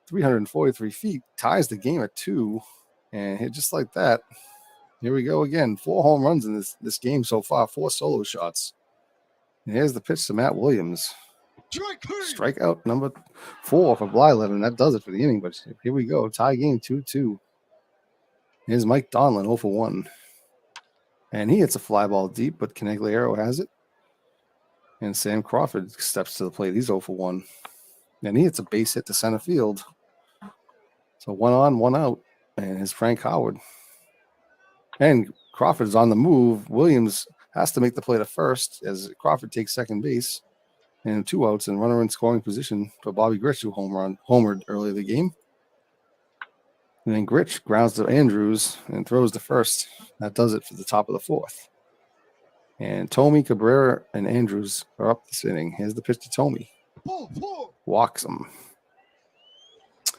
343 feet, ties the game at 2. And hit just like that. Here we go again. 4 home runs in this game so far, 4 solo shots. And here's the pitch to Matt Williams. Strikeout number 4 for Blyleven. That does it for the inning, but here we go. Tie game 2-2. Here's Mike Donlin, 0 for 1. And he hits a fly ball deep, but Canigliaro has it. And Sam Crawford steps to the plate. He's 0 for 1. And he hits a base hit to center field. So 1 on, 1 out. And here's Frank Howard. And Crawford's on the move. Williams has to make the play to first as Crawford takes second base. And 2 outs and runner in scoring position for Bobby Grich, who homered early in the game. And then Grich grounds to Andrews and throws to first. That does it for the top of the 4th. And Tomey, Cabrera, and Andrews are up this inning. Here's the pitch to Tomey. Walks him.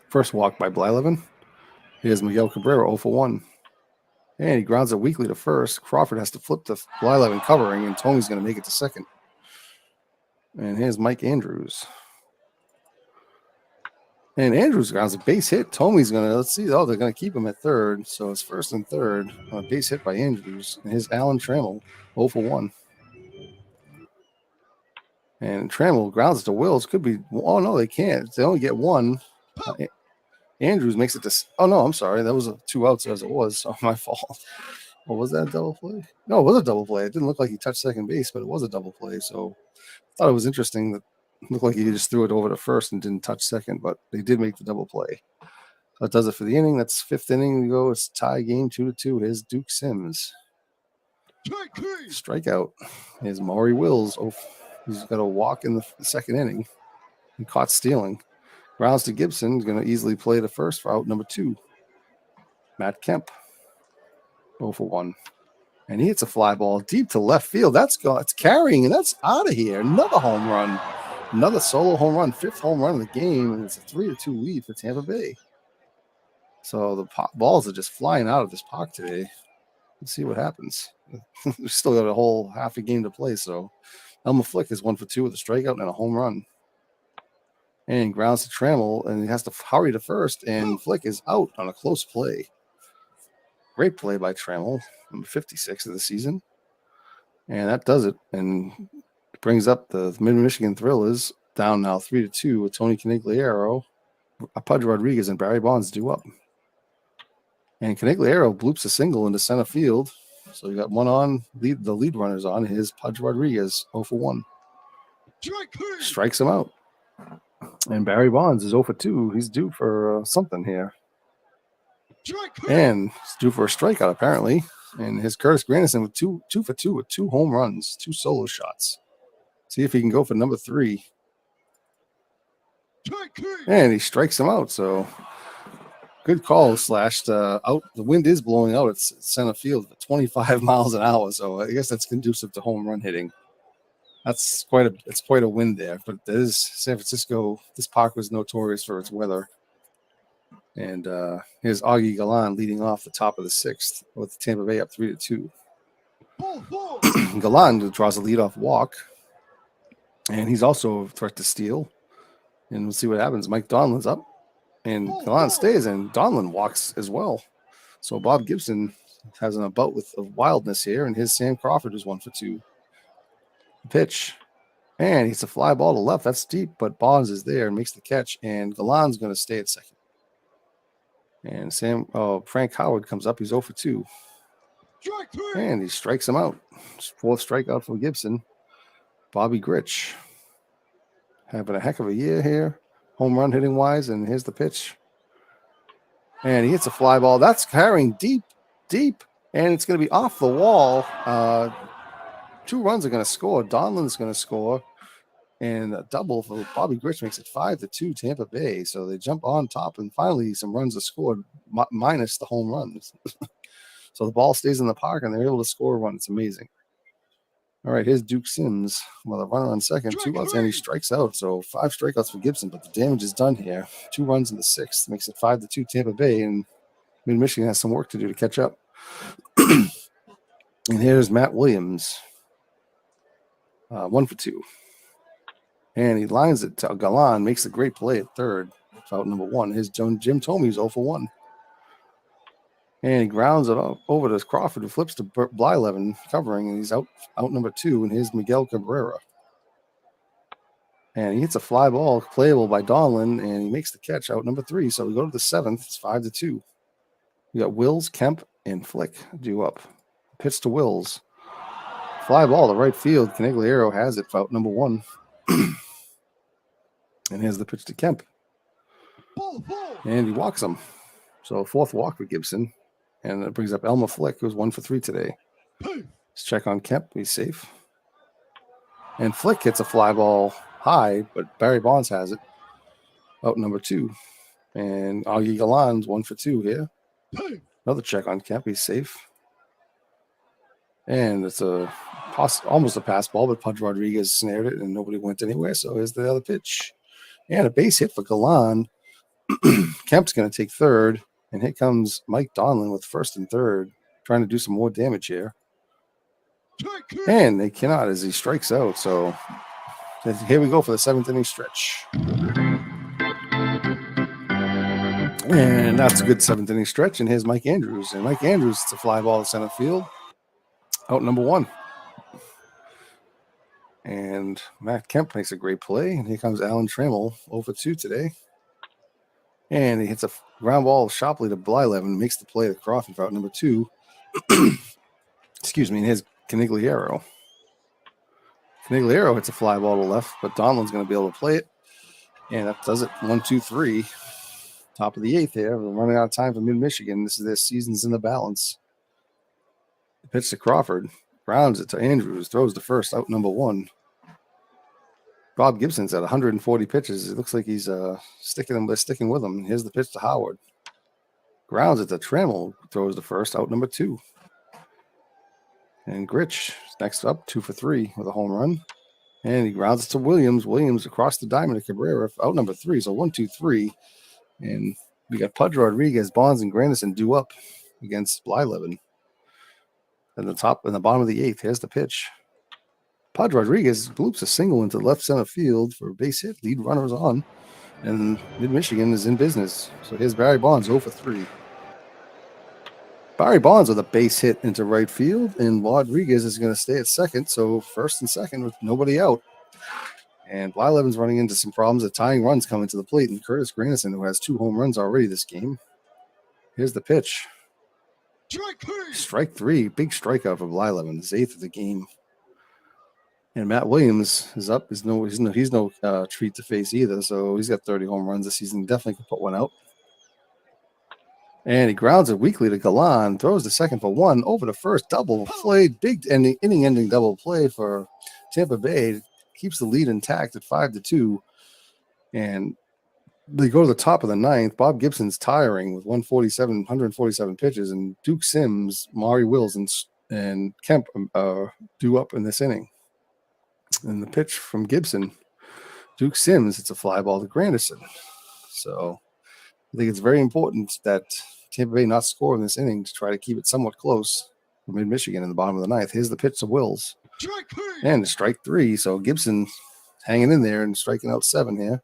First walk by Blyleven. Here's Miguel Cabrera, 0 for 1. And he grounds it weakly to first. Crawford has to flip to Blyleven covering, and Tomey's going to make it to second. And here's Mike Andrews. And Andrews grounds a base hit. Tomey's going to, let's see, they're going to keep him at third. So it's first and third on a base hit by Andrews. And here's Alan Trammell, 0 for 1. And Trammell grounds it to Wills. Could be, oh no, they can't. They only get 1. Andrews makes it to, oh no, I'm sorry. That was 2 outs as it was. So my fault. Well, was that a double play? No, it was a double play. It didn't look like he touched second base, but it was a double play. So I thought it was interesting that it looked like he just threw it over to first and didn't touch second, but they did make the double play. So that does it for the inning. That's 5th inning to go. It's tie game 2-2. Here's Duke Sims. Strikeout. Here's Maury Wills. Oh, he's got a walk in the 2nd inning and caught stealing. Grounds to Gibson. He's going to easily play the first for out number 2. Matt Kemp. 0 for 1. And he hits a fly ball deep to left field. It's carrying, and that's out of here. Another home run. Another solo home run. 5th home run of the game, and it's a 3-2 lead for Tampa Bay. So the balls are just flying out of this park today. Let's see what happens. We've still got a whole half a game to play, so Elmer Flick is 1 for 2 with a strikeout and a home run. And grounds to Trammell, and he has to hurry to first, and Flick is out on a close play. Great play by Trammell, number 56 of the season. And that does it. And brings up the Mid-Michigan Thrillers down now 3-2 with Tony Canigliaro, Pudge Rodriguez, and Barry Bonds due up. And Canigliaro bloops a single into center field. So you got 1 on, the lead runner's on. Here's Pudge Rodriguez, 0 for 1. Strikes him out. And Barry Bonds is 0 for 2. He's due for something here. And he's due for a strikeout, apparently. And his Curtis Grandison with 2 for 2 with 2 home runs, 2 solo shots. See if he can go for number 3. And he strikes him out. So good call, slashed out. The wind is blowing out at center field at 25 miles an hour. So I guess that's conducive to home run hitting. It's quite a wind there. But there is San Francisco. This park was notorious for its weather. And here's Augie Galan leading off the top of the 6th with Tampa Bay up 3-2. Galan draws a leadoff walk. And he's also a threat to steal. And we'll see what happens. Mike Donlin's up. And Galan stays, and Donlin walks as well. So Bob Gibson has an about with of wildness here, and his Sam Crawford is 1 for 2. Pitch. And it's a fly ball to left. That's deep, but Bonds is there and makes the catch. And Galan's going to stay at second. And Frank Howard comes up. He's 0 for 2. And he strikes him out. 4th strikeout for Gibson. Bobby Grich having a heck of a year here, home run hitting wise. And here's the pitch. And he hits a fly ball. That's carrying deep. And it's going to be off the wall. 2 runs are going to score. Donlin's going to score. And a double for Bobby Grich makes it 5-2 Tampa Bay. So they jump on top, and finally some runs are scored minus the home runs. So the ball stays in the park, and they're able to score a run. It's amazing. All right, here's Duke Sims with a runner on second, 2 outs, and he strikes out. So 5 strikeouts for Gibson, but the damage is done here. 2 runs in the 6th makes it 5-2 Tampa Bay, and Mid-Michigan has some work to do to catch up. And here's Matt Williams, 1 for 2. And he lines it to Galan, makes a great play at third. Out number 1. His Jim Thome 0 for 1. And he grounds it over to Crawford, who flips to Blyleven covering, and he's out number 2. And here's Miguel Cabrera. And he hits a fly ball playable by Donlin, and he makes the catch out number 3. So we go to the 7th. It's 5-2. We got Wills, Kemp, and Flick due up. Pitch to Wills. Fly ball to right field. Canigliaro has it for out number 1. And here's the pitch to Kemp. And he walks him. So 4th walk for Gibson. And it brings up Elmer Flick, who's 1 for 3 today. Let's check on Kemp. He's safe. And Flick hits a fly ball high, but Barry Bonds has it. Out number 2. And Augie Galan's 1 for 2 here. Another check on Kemp. He's safe. And it's almost a pass ball, but Pudge Rodriguez snared it, and nobody went anywhere. So here's the other pitch. And a base hit for Galan. Kemp's going to take third. And here comes Mike Donlin with first and third, trying to do some more damage here. And they cannot as he strikes out. So here we go for the 7th inning stretch. And that's a good 7th inning stretch. And here's Mike Andrews. And Mike Andrews, it's a fly ball to center field. Out number 1. And Matt Kemp makes a great play. And here comes Alan Trammell, 0 for 2 today. And he hits a ground ball sharply to Blyleven, makes the play to Crawford for out number 2. Excuse me, and here's Canigliaro. Canigliaro hits a fly ball to left, but Donlin's going to be able to play it. And that does it. 1, 2, 3. Top of the 8th here. We're running out of time for Mid-Michigan. This is their season's in the balance. The pitch to Crawford. Grounds it to Andrews. Throws to first. Out number 1. Bob Gibson's at 140 pitches. It looks like he's sticking with him. Here's the pitch to Howard. Grounds it to Trammell. Throws to first. Out number 2. And Gritch next up, 2 for 3 with a home run. And he grounds it to Williams. Williams across the diamond to Cabrera. Out number 3. So 1, 2, 3. And we got Pudge Rodriguez, Bonds, and Grandison due up against Blyleven. And the bottom of the 8th, here's the pitch. Pudge Rodriguez loops a single into left center field for a base hit. Lead runners on. And Mid-Michigan is in business. So here's Barry Bonds, 0 for 3. Barry Bonds with a base hit into right field. And Rodriguez is going to stay at second. So first and second with nobody out. And Blyleven's running into some problems. The tying runs coming to the plate. And Curtis Grandison, who has 2 home runs already this game. Here's the pitch. Strike 3. Big strikeout for Blyleven. His 8th of the game. And Matt Williams is up. He's no treat to face either. So he's got 30 home runs this season. Definitely could put one out. And he grounds it weakly to Galan. Throws to second for 1. Over to first. Double play. Big inning-ending double play for Tampa Bay. Keeps the lead intact at 5-2. And they go to the top of the 9th. Bob Gibson's tiring with 147 pitches. And Duke Sims, Maury Wills, and Kemp due up in this inning. And the pitch from Gibson, Duke Sims, it's a fly ball to Grandison. So I think it's very important that Tampa Bay not score in this inning to try to keep it somewhat close for Mid-Michigan in the bottom of the 9th. Here's the pitch to Wills. And strike 3. So Gibson hanging in there and striking out 7 here.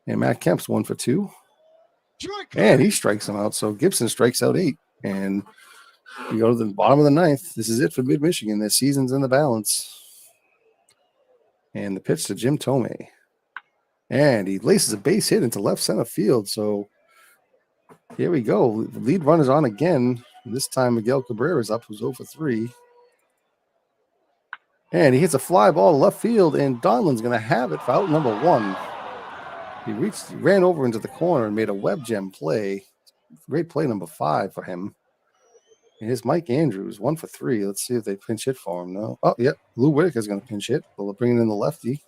And Matt Kemp's 1 for 2. And he strikes him out. So Gibson strikes out 8. And we go to the bottom of the 9th. This is it for Mid-Michigan. Their season's in the balance. And the pitch to Jim Thome. And he laces a base hit into left center field. So here we go. The lead runner's on again. This time Miguel Cabrera's up, who's 0 for 3. And he hits a fly ball to left field, and Donlin's going to have it for out number 1. He ran over into the corner and made a web gem play. Great play number 5 for him. And here's Mike Andrews, 1 for 3. Let's see if they pinch hit for him. No. Oh, yeah. Lou Whitaker's going to pinch hit. They'll bring in the lefty.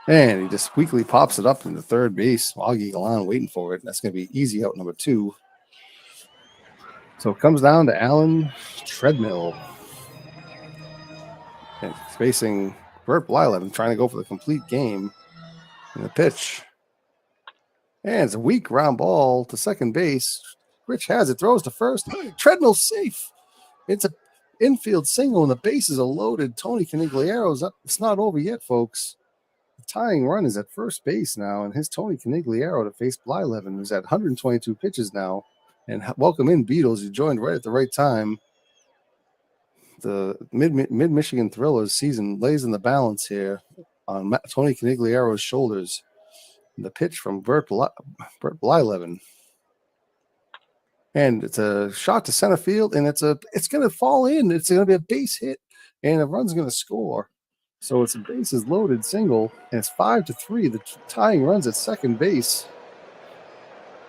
And he just weakly pops it up into third base. Augie Galan waiting for it. That's going to be easy out number 2. So it comes down to Alan Treadmill. And facing Bert Blyleven, trying to go for the complete game in the pitch. And it's a weak ground ball to second base. Rich has it, throws to first. Treadmill safe. It's a infield single, and the bases are loaded. Tony Canigliero's up. It's not over yet, folks. The tying run is at first base now, and his Tony Canigliero to face Blyleven, who's at 122 pitches now. And welcome in, Beatles. You joined right at the right time. The Mid-Michigan Thrillers season lays in the balance here on Tony Canigliero's shoulders. The pitch from Bert Blyleven. And it's a shot to center field, and it's going to fall in. It's going to be a base hit, and the run's going to score. So it's a bases loaded single, and it's 5-3. The tying runs at second base,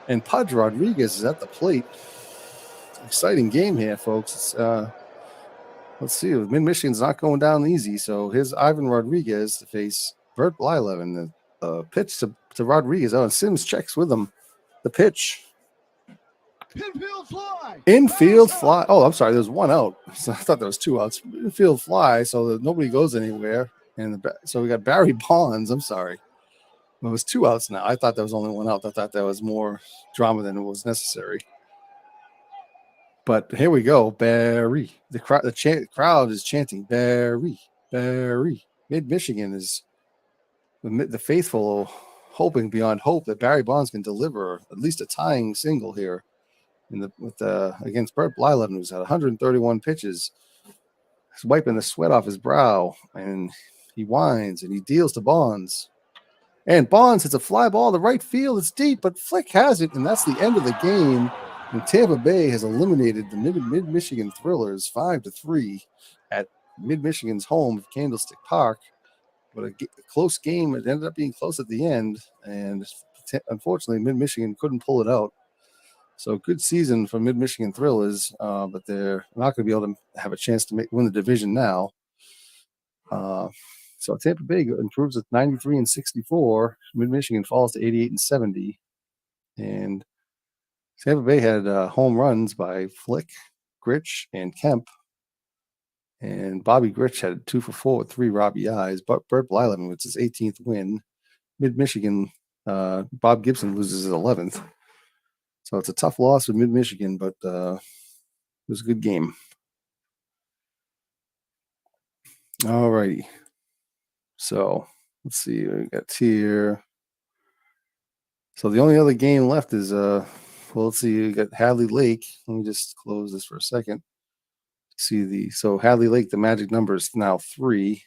and Pudge Rodriguez is at the plate. Exciting game here, folks. Let's see. Mid-Michigan's not going down easy, so here's Ivan Rodriguez to face Bert Blyleven. The pitch to Rodriguez. Oh, and Sims checks with him. The pitch. Infield fly. Oh, I'm sorry. There's one out. So I thought there was two outs. Infield fly, so that nobody goes anywhere. And so we got Barry Bonds. I'm sorry. It was two outs now. I thought there was only one out. I thought that was more drama than it was necessary. But here we go. Barry. The crowd is chanting Barry, Barry. Mid-Michigan is the faithful hoping beyond hope that Barry Bonds can deliver at least a tying single here against Bert Blyleven, who's had 131 pitches. He's wiping the sweat off his brow, and he whines and he deals to Bonds. And Bonds hits a fly ball to right field. It's deep, but Flick has it, and that's the end of the game. And Tampa Bay has eliminated the Mid-Michigan Thrillers 5-3 at Mid-Michigan's home of Candlestick Park. But a close game. It ended up being close at the end, and unfortunately, Mid-Michigan couldn't pull it out. So good season for Mid-Michigan Thrillers, but they're not going to be able to have a chance to win the division now. So Tampa Bay improves at 93-64. Mid-Michigan falls to 88-70, and Tampa Bay had home runs by Flick, Gritch, and Kemp. And Bobby Gritch had 2 for 4 with 3 RBIs. But Bert Blyleven with his 18th win. Mid-Michigan, Bob Gibson loses his 11th. So it's a tough loss with Mid-Michigan, but it was a good game. All righty. So let's see. We got here. So the only other game left is, let's see. We got Hadley Lake. Let me just close this for a second. So Hadley Lake, the magic number is now 3.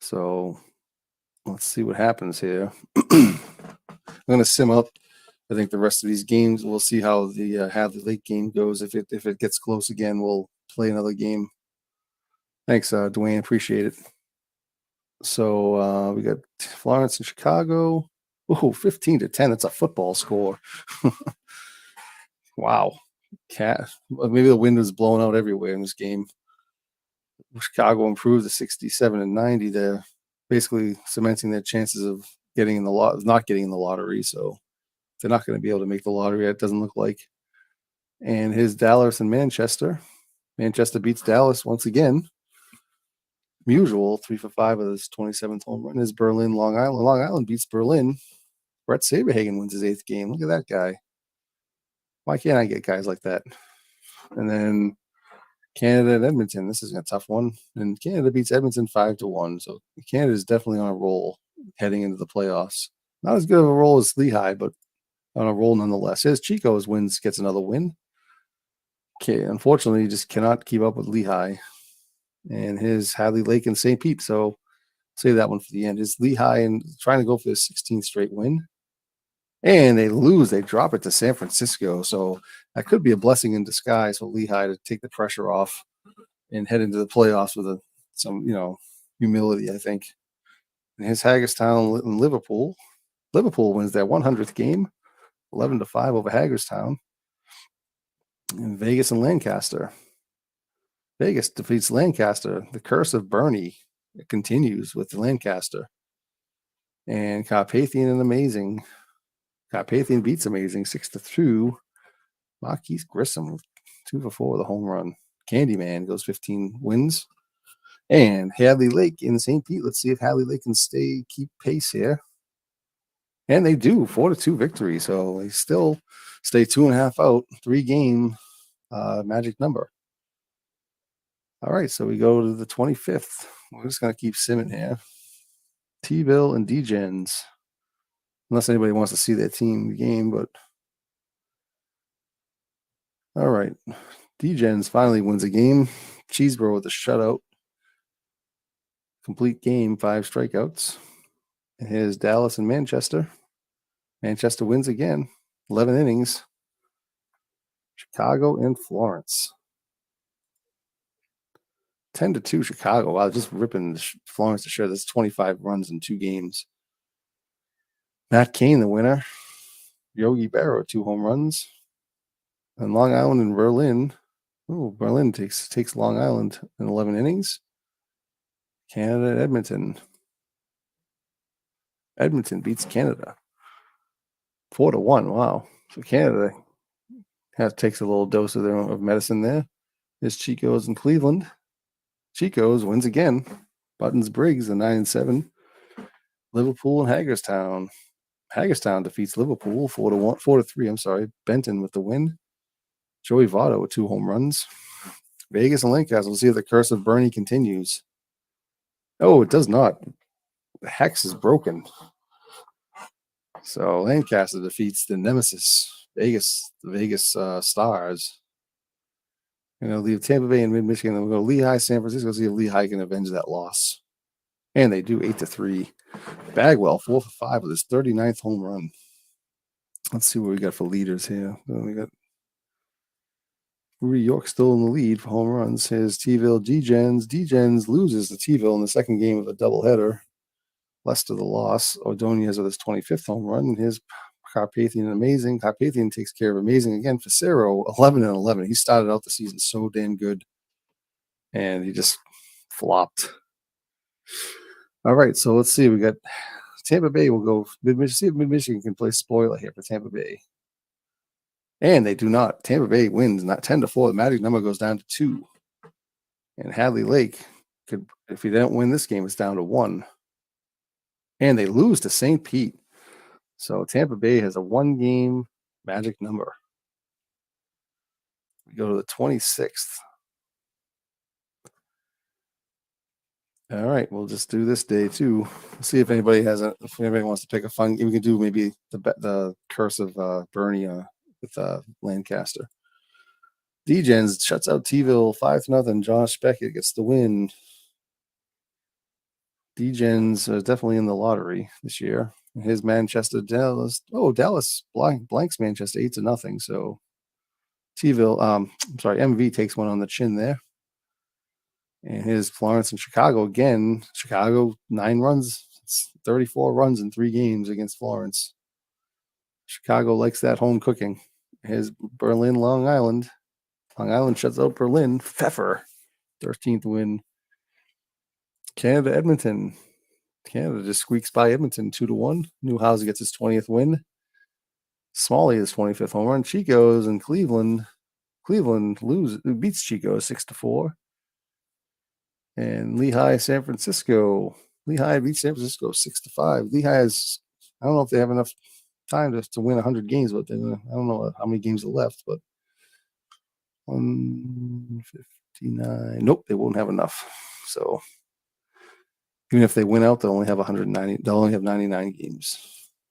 So let's see what happens here. I'm going to sim up. I think the rest of these games, we'll see how the Hadley Lake game goes. If it gets close again, we'll play another game. Thanks, Dwayne. Appreciate it. So we got Florence and Chicago. Oh, 15-10. It's a football score. Wow. Maybe the wind was blowing out everywhere in this game. Chicago improved to 67-90. They're basically cementing their chances of not getting in the lottery. So they're not going to be able to make the lottery. It doesn't look like. And here's Dallas and Manchester. Manchester beats Dallas once again. Usual 3 for 5 of his 27th home run is Berlin, Long Island. Long Island beats Berlin. Brett Saberhagen wins his 8th game. Look at that guy. Why can't I get guys like that? And then Canada and Edmonton. This is a tough one. And Canada beats Edmonton 5-1. So Canada is definitely on a roll heading into the playoffs. Not as good of a roll as Lehigh, but on a roll nonetheless. His Chico's gets another win. Okay, unfortunately, he just cannot keep up with Lehigh. And his Hadley Lake and St. Pete. So save that one for the end. Is Lehigh and trying to go for their 16th straight win. And they lose. They drop it to San Francisco. So that could be a blessing in disguise for Lehigh to take the pressure off and head into the playoffs with some humility, I think. And his Hagerstown and Liverpool. Liverpool wins their 100th game, 11-5 over Hagerstown. And Vegas and Lancaster. Vegas defeats Lancaster. The curse of Bernie continues with Lancaster. And Carpathian and Amazing. Carpathian beats Amazing 6-2. Marquise Grissom 2 for 4 with a home run. Candyman goes 15 wins. And Hadley Lake in St. Pete. Let's see if Hadley Lake can keep pace here. And they do, 4-2 victory. So they still stay 2.5 out, 3-game magic number. All right, so we go to the 25th. We're just going to keep simming here. T-Ville and D-Gens. Unless anybody wants to see their team game, but all right. D-Gens finally wins a game. Cheeseboro with a shutout. Complete game, 5 strikeouts. And here's Dallas and Manchester. Manchester wins again, 11 innings. Chicago and Florence. 10-2 Chicago. Wow, just ripping Florence to share. That's 25 runs in 2 games. Matt Cain, the winner. Yogi Berra, 2 home runs. And Long Island and Berlin. Oh, Berlin takes Long Island in 11 innings. Canada and Edmonton. Edmonton beats Canada 4-1. Wow. So Canada takes a little dose of medicine there. There's Chico's in Cleveland. Chico's wins again. Buttons Briggs, the 9-7. Liverpool and Hagerstown. Hagerstown defeats Liverpool 4-3. I'm sorry. Benton with the win. Joey Votto with 2 home runs. Vegas and Lancaster. We'll see if the curse of Bernie continues. Oh, it does not. The hex is broken. So Lancaster defeats the nemesis, Vegas, the Vegas Stars. And they'll leave Tampa Bay and Mid-Michigan. Then we'll go Lehigh, San Francisco, see if Lehigh can avenge that loss. And they do 8-3. Bagwell, 4-for-5 with his 39th home run. Let's see what we got for leaders here. We got Rudy York still in the lead for home runs. Here's T-Ville, D-Gens. D-Gens loses to T-Ville in the second game of a doubleheader. Lester the loss. Ordonez with his 25th home run. And his Carpathian amazing. Carpathian takes care of amazing again. Facero, 11-11. He started out the season so damn good. And he just flopped. All right, so let's see. We got Tampa Bay will go Mid-Michigan. See if Mid-Michigan can play spoiler here for Tampa Bay. And they do not. Tampa Bay wins, not 10-4. The magic number goes down to 2. And Hadley Lake could, if he don't win this game, it's down to 1. And they lose to St. Pete. So Tampa Bay has a 1-game magic number. We go to the 26th. All right, we'll just do this day too. We'll see if anybody if anybody wants to pick a fun game. We can do maybe the curse of Bernie with Lancaster. D-Gens shuts out T-Ville 5-0. Josh Beckett gets the win. D-Gens are definitely in the lottery this year. His Manchester, Dallas. Oh, Dallas blanks Manchester 8-0. So T-Ville, MV takes one on the chin there. And his Florence and Chicago again. Chicago 9 runs. It's 34 runs in 3 games against Florence. Chicago likes that home cooking. His Berlin, Long Island. Long Island shuts out Berlin. Pfeffer, 13th win. Canada, Edmonton. Canada just squeaks by Edmonton 2-1. Newhausen gets his 20th win. Smalley his 25th home run. Chico's in Cleveland. Cleveland beats Chico 6-4. And Lehigh, San Francisco. Lehigh beats San Francisco 6-5. Lehigh is, I don't know if they have enough time to win 100 games, but I don't know how many games are left, but 159. Nope, they won't have enough. So even if they win out, they'll only have 190. They'll only have 99 games.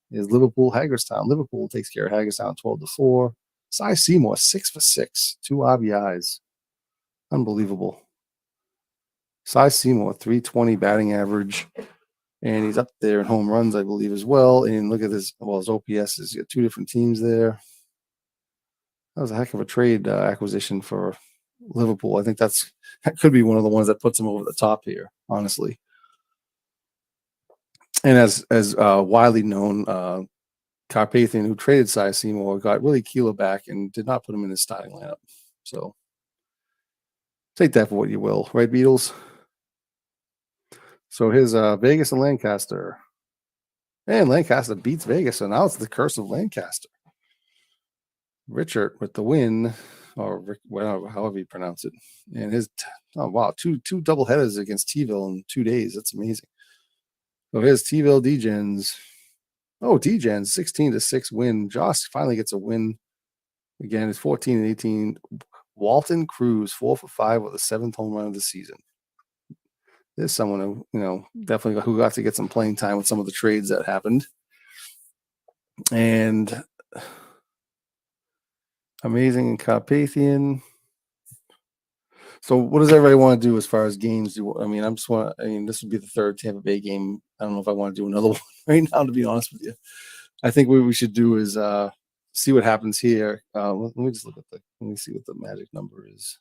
Is Liverpool, Hagerstown. Liverpool takes care of Hagerstown 12-4. Cy Seymour 6-for-6, 2 RBIs. Unbelievable. Cy Seymour 320 batting average, and he's up there in home runs, I believe, as well. And look at this. Well, his OPS is 2 different teams there. That was a heck of a trade acquisition for Liverpool. I think that could be one of the ones that puts him over the top here, honestly. And as widely known, Carpathian, who traded Cy Seymour, got Willie Keeler back and did not put him in his starting lineup. So take that for what you will, right, Beatles? So here's Vegas and Lancaster. And Lancaster beats Vegas, so now it's the curse of Lancaster. Richard with the win. or Rick, whatever, however you pronounce it. And his two double headers against T-ville in 2 days. That's amazing. So here's T-ville Degens. Oh, Degens 16-6 win. Josh finally gets a win. Again, it's 14-18. Walton Cruz 4 for 5 with a 7th home run of the season. There's someone who, definitely who got to get some playing time with some of the trades that happened. And amazing in Carpathian. So what does everybody want to do as far as games? This would be the third Tampa Bay game. I don't know if I want to do another one right now, to be honest with you. I think what we should do is see what happens here. Let me just let me see what the magic number is.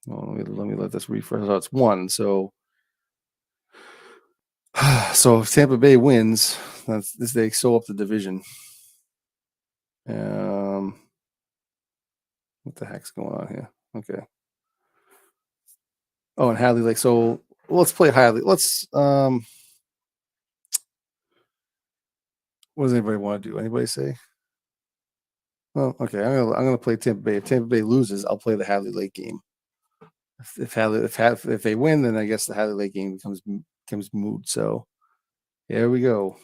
Well, let me let this refresh. So it's 1. So if Tampa Bay wins, they sew up the division. What the heck's going on here? Okay. Oh, and Hadley Lake. So let's play Hadley. Let's what does anybody want to do? Anybody say? Well, okay. I'm gonna play Tampa Bay. If Tampa Bay loses, I'll play the Hadley Lake game. If they win, then I guess the Hadley Lake game becomes moot. So here we go.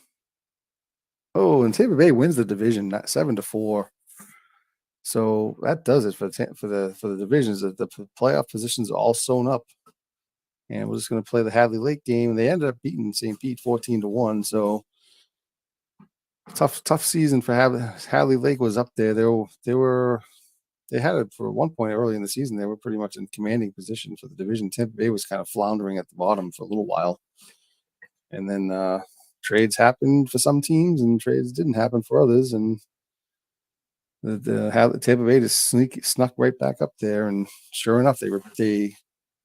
Oh, and Tampa Bay wins the division 7-4. So that does it for the divisions. The playoff positions are all sewn up, and we're just going to play the Hadley Lake game. And they ended up beating St. Pete 14-1. So tough season for Hadley Lake was up there. They had it for one point early in the season. They were pretty much in commanding position for the division. Tampa Bay was kind of floundering at the bottom for a little while, and then trades happened for some teams, and trades didn't happen for others, and the Tampa Bay just snuck right back up there, and sure enough, them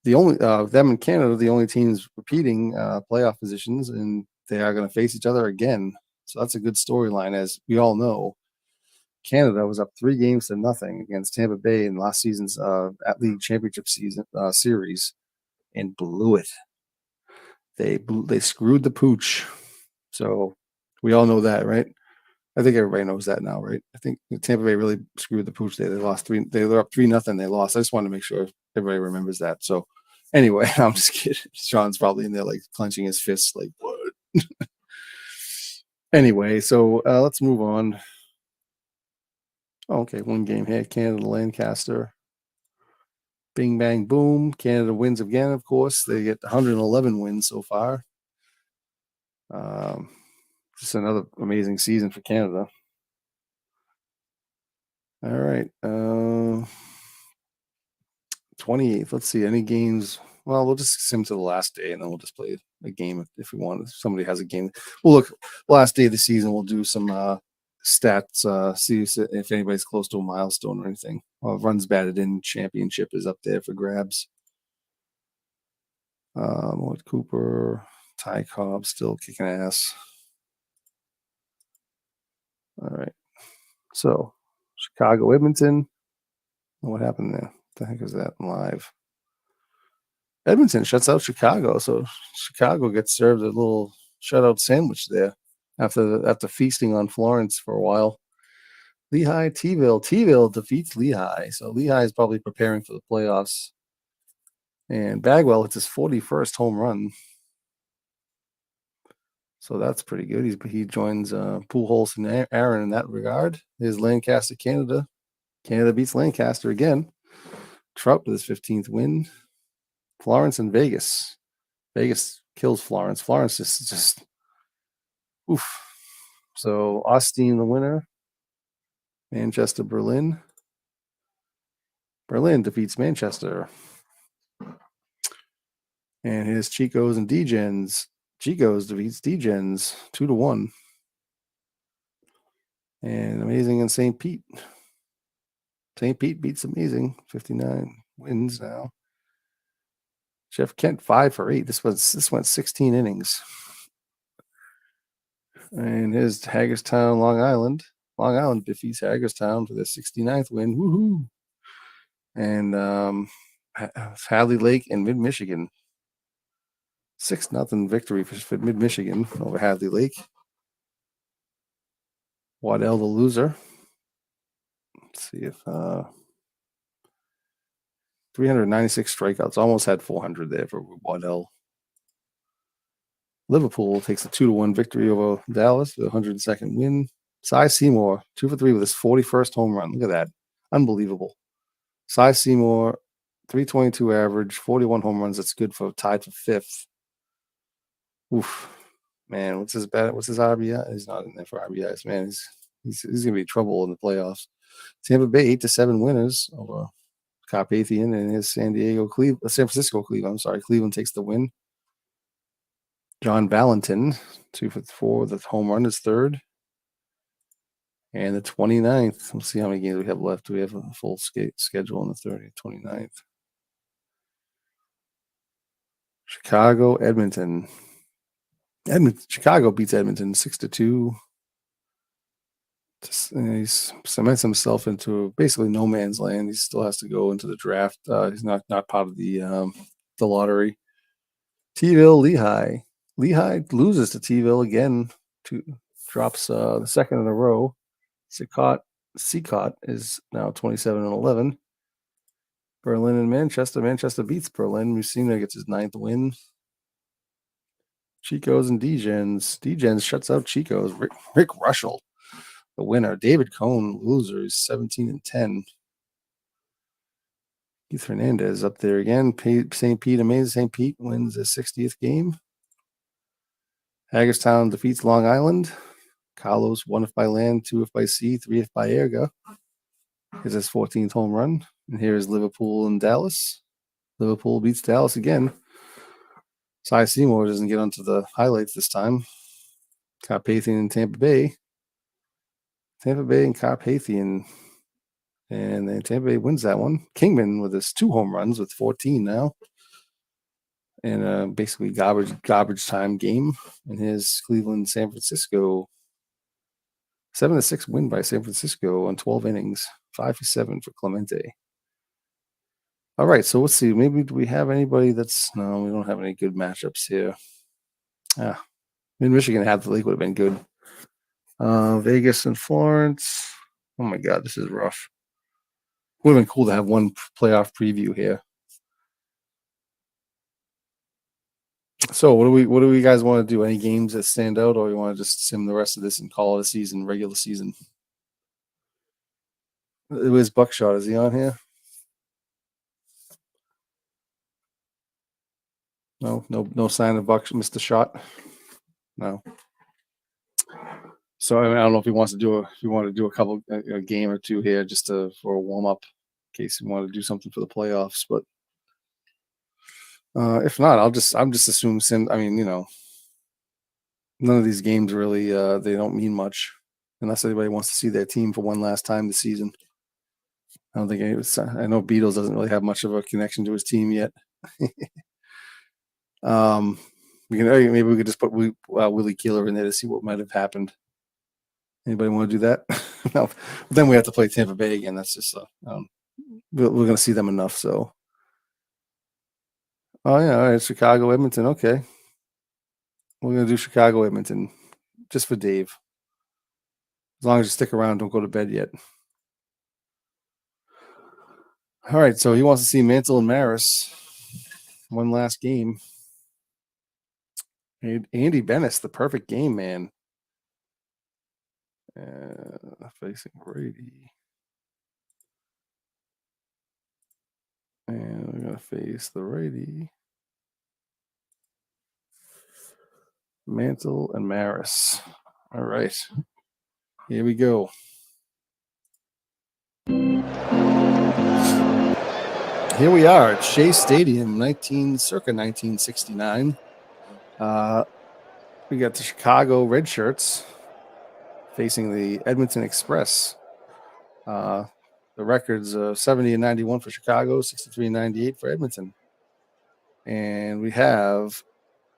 in Canada, the only teams repeating playoff positions, and they are going to face each other again. So that's a good storyline, as we all know. Canada was up 3-0 against Tampa Bay in last season's at-league championship series, and blew it. They screwed the pooch. So we all know that, right? I think everybody knows that now, right? I think Tampa Bay really screwed the pooch there. They lost 3. They were up 3-0. They lost. I just want to make sure everybody remembers that. So anyway, I'm just kidding. Sean's probably in there like clenching his fists, like what? Anyway, so let's move on. Okay, one game here. Canada, Lancaster. Bing, bang, boom. Canada wins again, of course. They get 111 wins so far. Just another amazing season for Canada. All right. 28th. Let's see. Any games? Well, we'll just sim to the last day, and then we'll just play a game if we want. If somebody has a game. Well, look, last day of the season, we'll do some stats. See if anybody's close to a milestone or anything. Runs batted in championship is up there for grabs. Lloyd Cooper, Ty Cobb still kicking ass. All right. So Chicago, Edmonton. What happened there? What the heck is that live? Edmonton shuts out Chicago, so Chicago gets served a little shutout sandwich there after feasting on Florence for a while. Lehigh, T-ville. T-ville defeats Lehigh, so Lehigh is probably preparing for the playoffs. And Bagwell hits his 41st home run, so that's pretty good. He joins Pujols and Aaron in that regard. There's Lancaster, Canada. Canada beats Lancaster again. Trout with his 15th win. Florence and Vegas. Vegas kills Florence. Florence just oof. So Austin the winner. Manchester, Berlin. Berlin defeats Manchester. And here's Chicos and Degens. Chicos defeats Degens 2-1. And Amazing in St. Pete. St. Pete beats Amazing. 59 wins now. Jeff Kent 5 for 8. This went 16 innings. And here's Hagerstown, Long Island. Long Island defeats Hagerstown for their 69th win. Woohoo! And Hadley Lake and Mid-Michigan. 6-0 victory for Mid-Michigan over Hadley Lake. Waddell the loser. Let's see if 396 strikeouts, almost had 400 there for Waddell. Liverpool takes a 2-1 victory over Dallas, the 102nd win. Cy Seymour, 2 for 3 with his 41st home run. Look at that. Unbelievable. Cy Seymour, 322 average, 41 home runs. That's good for tied for 5th. Oof. Man, what's his RBI? He's not in there for RBIs, man. He's gonna be trouble in the playoffs. Tampa Bay 8-7 winners over Carpathian and his San Francisco Cleveland. I'm sorry, Cleveland takes the win. John Valentin, 2 for 4 with a home run, is 3rd. And the 29th. We'll see how many games we have left. We have a full schedule on the 30th, 29th. Chicago, Edmonton. Chicago beats Edmonton 6-2. He cements himself into basically no man's land. He still has to go into the draft. He's not part of the lottery. T-ville, Lehigh. Lehigh loses to T-ville again. Drops the second in a row. Seacott is now 27-11. Berlin and Manchester. Manchester beats Berlin. Mussina gets his 9th win. Chico's and Degens. Degens shuts out Chico's. Rick Russell, the winner. David Cohn, losers, 17-10. Keith Hernandez up there again. St. Pete, amazing. St. Pete wins his 60th game. Hagerstown defeats Long Island. Carlos, 1 if by land, 2 if by sea, 3 if by air. Is his 14th home run. And here's Liverpool and Dallas. Liverpool beats Dallas again. Cy Seymour doesn't get onto the highlights this time. Carpathian and Tampa Bay. Tampa Bay and Carpathian. And then Tampa Bay wins that one. Kingman with his 2 home runs with 14 now. And basically garbage time game. And his Cleveland, San Francisco. 7-6 win by San Francisco on 12 innings. 5 for 7 for Clemente. All right, so let's see. Maybe do we have anybody that's... No, we don't have any good matchups here. Michigan had the league would have been good. Vegas and Florence. Oh my God, this is rough. Would have been cool to have one playoff preview here. So what do we guys want to do? Any games that stand out, or you want to just sim the rest of this and call it a season, regular season? It was Buckshot. Is he on here? No sign of Mr. Shot. No. So I don't know if he wants to do a game or two here just for a warm up in case you want to do something for the playoffs. But if not, I'm just assuming. I mean, none of these games really they don't mean much unless anybody wants to see their team for one last time this season. I don't think I know Beatles doesn't really have much of a connection to his team yet. Maybe we could just put Willie Keeler in there to see what might have happened. Anybody want to do that? No. Then we have to play Tampa Bay again. That's just we're going to see them enough. So, oh yeah, all right, Chicago, Edmonton. Okay, we're going to do Chicago, Edmonton, just for Dave. As long as you stick around, don't go to bed yet. All right, so he wants to see Mantle and Maris one last game. Andy Bennis, the perfect game man. Facing Brady. And we're going to face the righty. Mantle and Maris. All right. Here we go. Here we are at Shea Stadium, circa 1969. We got the Chicago Red Shirts facing the Edmonton Express. The records 70-91 for Chicago, 63-98 for Edmonton. And we have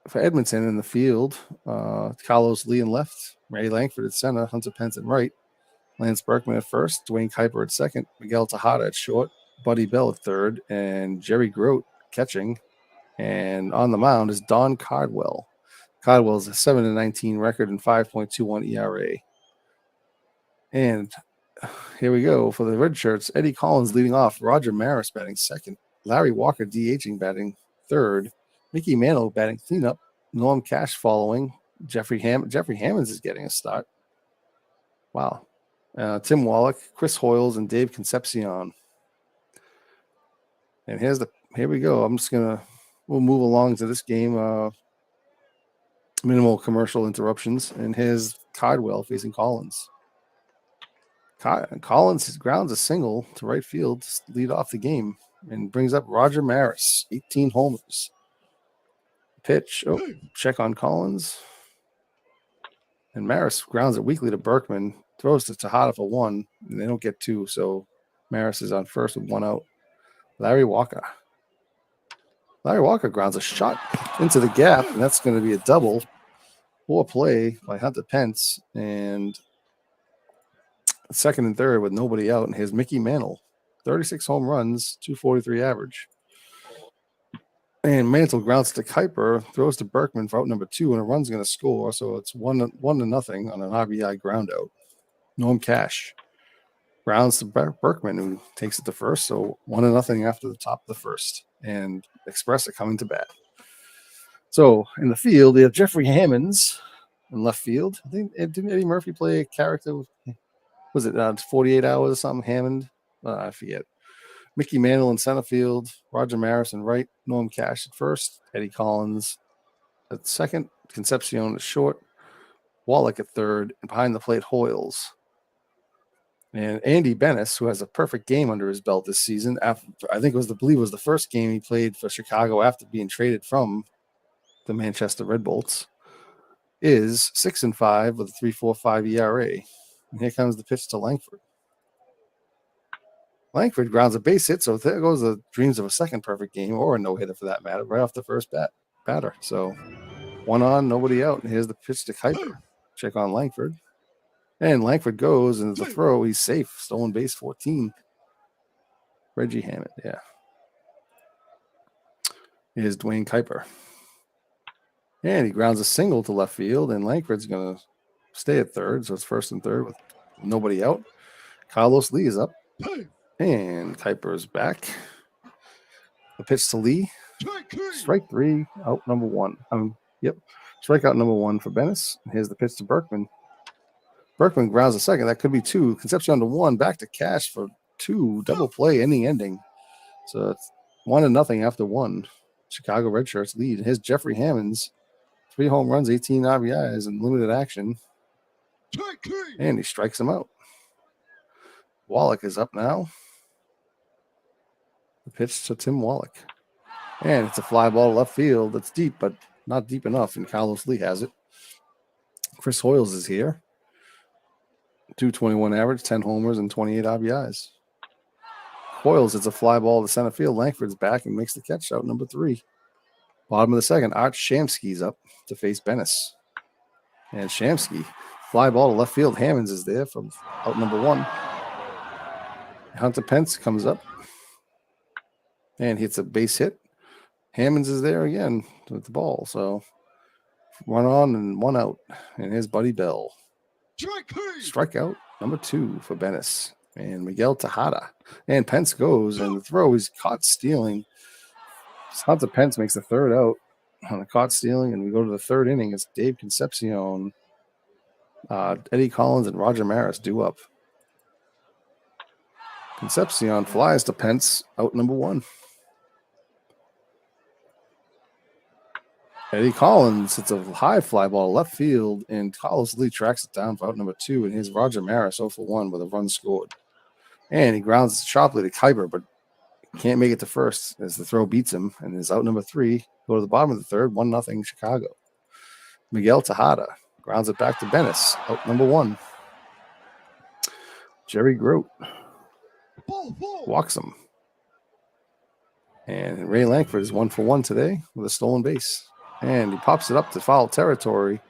for Edmonton in the field, Carlos Lee in left, Ray Langford at center, Hunter Pence at right, Lance Berkman at first, Dwayne Kuiper at second, Miguel Tejada at short, Buddy Bell at third, and Jerry Grote catching. And on the mound is Don Cardwell. Cardwell's a 7-19 record and 5.21 ERA. And here we go for the red shirts. Eddie Collins leading off. Roger Maris batting second. Larry Walker DHing batting third. Mickey Mantle batting cleanup. Norm Cash following. Jeffrey Hammonds is getting a start. Wow. Tim Wallach, Chris Hoyles, and Dave Concepcion. And here we go. We'll move along to this game. Minimal commercial interruptions. And here's Cardwell facing Collins. Collins grounds a single to right field to lead off the game and brings up Roger Maris, 18 homers. Pitch. Check on Collins. And Maris grounds it weakly to Berkman, throws to Tejada for one, and they don't get two, so Maris is on first with one out. Larry Walker grounds a shot into the gap, and that's going to be a double. Poor play by Hunter Pence, and second and third with nobody out, and here's Mickey Mantle, 36 home runs, 243 average. And Mantle grounds to Kuiper, throws to Berkman for out number 2, and a run's going to score, so it's 1-0 on an RBI ground out. Norm Cash grounds to Berkman, who takes it to first, so 1-0 after the top of the first. And Express are coming to bat. So in the field, they have Jeffrey Hammonds in left field. I think didn't Eddie Murphy play a character? Was it 48 Hours or something? Hammond? I forget. Mickey Mantle in center field, Roger Maris in right, Norm Cash at first, Eddie Collins at second, Concepcion at short, Wallach at third, and behind the plate, Hoyles. And Andy Bennis, who has a perfect game under his belt this season, I believe it was the first game he played for Chicago after being traded from the Manchester Red Bolts, is 6-5 with a 3.45 ERA. And here comes the pitch to Langford. Langford grounds a base hit, so there goes the dreams of a second perfect game, or a no-hitter for that matter, right off the first batter. So 1 on, nobody out, and here's the pitch to Kuiper. Check on Langford. And Langford goes, and the throw, he's safe. Stolen base 14. Reggie Hammond, yeah. Here's Dwayne Kuiper. And he grounds a single to left field, and Langford's going to stay at third, so it's first and third with nobody out. Carlos Lee is up. And Kuiper's back. The pitch to Lee. Strike 3, out number 1. Strikeout number 1 for Bennis. Here's the pitch to Berkman. Berkman grounds a second. That could be 2. Concepcion to 1. Back to Cash for 2. Double play, ending. So it's 1-0 after 1. Chicago Red Shirts lead. Here's Jeffrey Hammonds. 3 home runs, 18 RBIs in limited action. And he strikes him out. Wallach is up now. The pitch to Tim Wallach. And it's a fly ball to left field. That's deep, but not deep enough, and Carlos Lee has it. Chris Hoyles is here. 221 average, 10 homers, and 28 RBIs. Hoyles, it's a fly ball to center field. Langford's back and makes the catch, out number 3. Bottom of the second, Art Shamsky's up to face Bennis. And Shamsky, fly ball to left field. Hammonds is there from out number 1. Hunter Pence comes up and hits a base hit. Hammonds is there again with the ball. So 1 on and 1 out. And here's Buddy Bell. Strikeout number 2 for Bennis. And Miguel Tejada. And Pence goes, and the throw is caught stealing. Hunter Pence makes the third out on a caught stealing, and we go to the third inning. It's Dave Concepcion, Eddie Collins, and Roger Maris due up. Concepcion flies to Pence, out number 1. Eddie Collins hits a high fly ball left field, and Carlos Lee tracks it down for out number 2, and here's Roger Maris 0 for 1 with a run scored. And he grounds sharply to Kuiper, but can't make it to first as the throw beats him, and is out number 3. Go to the bottom of the third, 1-0 Chicago. Miguel Tejada grounds it back to Bennis, out number 1. Jerry Grote walks him. And Ray Langford is 1 for 1 today with a stolen base. And he pops it up to foul territory.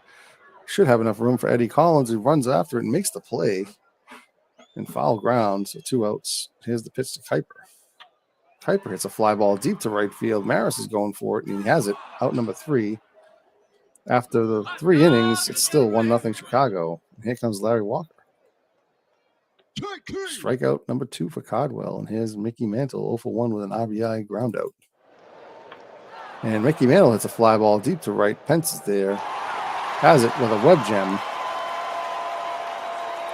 Should have enough room for Eddie Collins, who runs after it and makes the play. And foul ground, so 2 outs. Here's the pitch to Kuiper. Kuiper hits a fly ball deep to right field. Maris is going for it, and he has it, out number 3. After the 3 innings, it's still 1-0 Chicago. And here comes Larry Walker. Strikeout number 2 for Cardwell. And here's Mickey Mantle, 0 for 1 with an RBI ground out. And Mickey Mantle hits a fly ball deep to right. Pence is there. Has it with a web gem.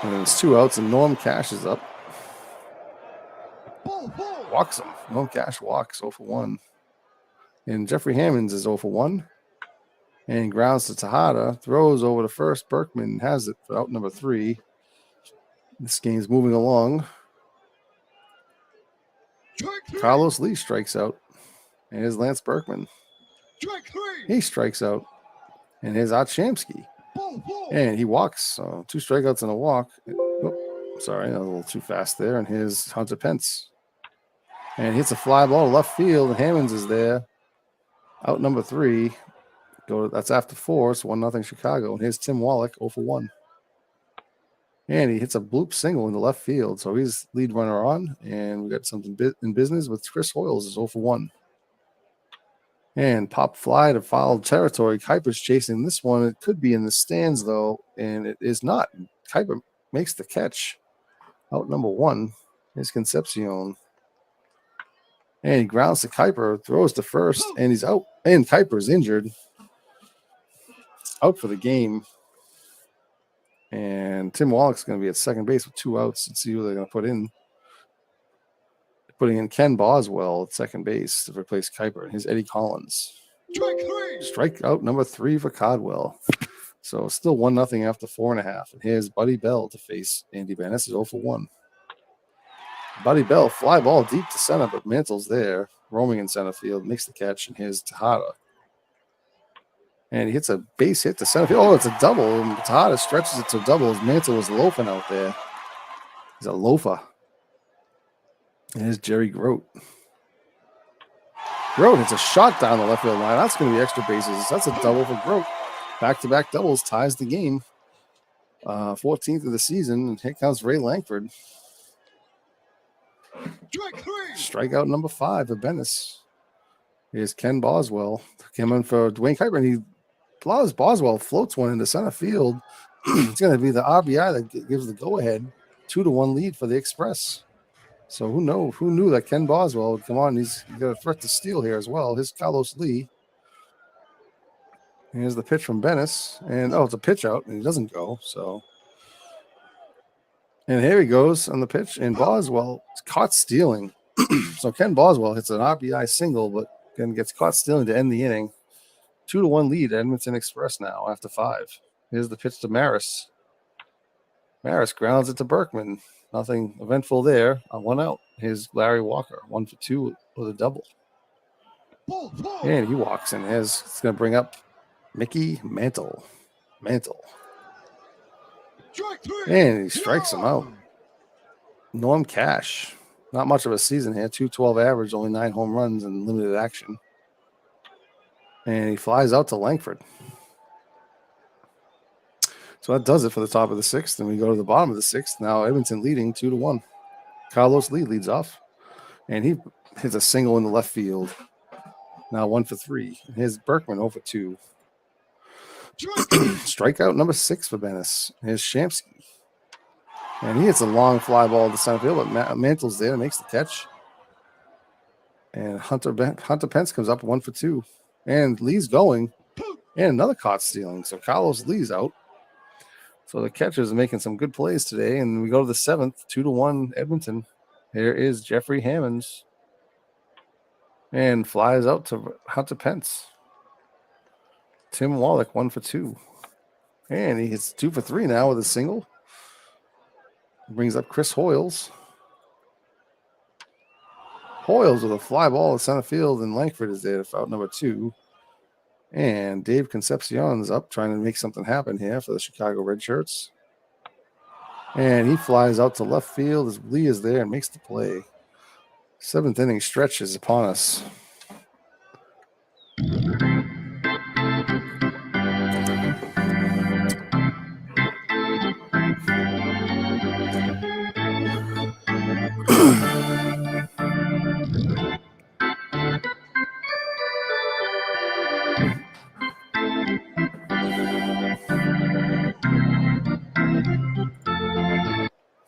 And there's 2 outs, and Norm Cash is up. Walks him. Norm Cash walks 0 for 1. And Jeffrey Hammonds is 0 for 1. And grounds to Tejada. Throws over to first. Berkman has it for out number 3. This game's moving along. Carlos Lee strikes out. And here's Lance Berkman. He strikes out. And here's Art Shamsky. And he walks. 2 strikeouts and a walk. Oh, sorry, a little too fast there. And here's Hunter Pence. And hits a fly ball to left field. And Hammonds is there. Out number 3. That's after 4. It's 1-0 Chicago. And here's Tim Wallach, 0 for 1. And he hits a bloop single in the left field. So he's lead runner on. And we got something in business with Chris Hoyles is 0 for 1. And pop fly to foul territory. Kuiper's chasing this one. It could be in the stands, though. And it is not. Kuiper makes the catch. Out number 1 is Concepcion. And he grounds to Kuiper. Throws to first. And he's out. And Kuiper's injured. Out for the game. And Tim Wallach's going to be at second base with 2 outs. Let's see who they're going to put in. Putting in Ken Boswell at second base to replace Kuiper. Here's Eddie Collins. Strikeout number 3 for Caldwell. So still 1-0 after 4.5. And here's Buddy Bell to face Andy Van. This is 0 for 1. Buddy Bell, fly ball deep to center, but Mantle's there, roaming in center field, makes the catch, and here's Tejada. And he hits a base hit to center field. Oh, it's a double. And Tejada stretches it to a double as Mantle was loafing out there. He's a loafer. And here's Jerry Grote. Grote hits a shot down the left field line. That's going to be extra bases. That's a double for Grote. Back-to-back doubles ties the game. 14th of the season. And here comes Ray Langford. Strikeout number 5 for Bennis. Here's Ken Boswell. Came in for Dwayne Kuiper, and he allows Boswell, floats one into center field. It's going to be the RBI that gives the go-ahead. 2-1 lead for the Express. So who knew that Ken Boswell would come on? He's got a threat to steal here as well. Here's Carlos Lee. Here's the pitch from Bennis. And, it's a pitch out, and he doesn't go. So, and here he goes on the pitch, and Boswell is caught stealing. So Ken Boswell hits an RBI single, but then gets caught stealing to end the inning. 2-1 lead, Edmonton Express now after 5. Here's the pitch to Maris. Maris grounds it to Berkman. Nothing eventful there. 1 out. Here's Larry Walker, 1 for 2 with a double. And he walks in. It's going to bring up Mickey Mantle. And he strikes him out. Norm Cash. Not much of a season here. 212 average, only 9 home runs and limited action. And he flies out to Langford. So that does it for the top of the 6th. And we go to the bottom of the 6th. Now Edmonton leading 2-1. Carlos Lee leads off. And he hits a single in the left field. Now 1 for 3. And here's Berkman 0 for 2. Strikeout number 6 for Bennis. Here's Shamsky. And he hits a long fly ball to center field, but Mantle's there, makes the catch. And Hunter Pence comes up 1 for 2. And Lee's going. And another caught stealing. So Carlos Lee's out. So the catchers are making some good plays today. And we go to the 7th, 2-1 Edmonton. Here is Jeffrey Hammonds. And flies out to Hunter Pence. Tim Wallach 1 for 2. And he hits 2 for 3 now with a single. Brings up Chris Hoyles. Hoyles with a fly ball to center field, and Langford is there for out number 2. And Dave Concepcion's up trying to make something happen here for the Chicago Red Shirts. And he flies out to left field as Lee is there and makes the play. 7th inning stretch is upon us.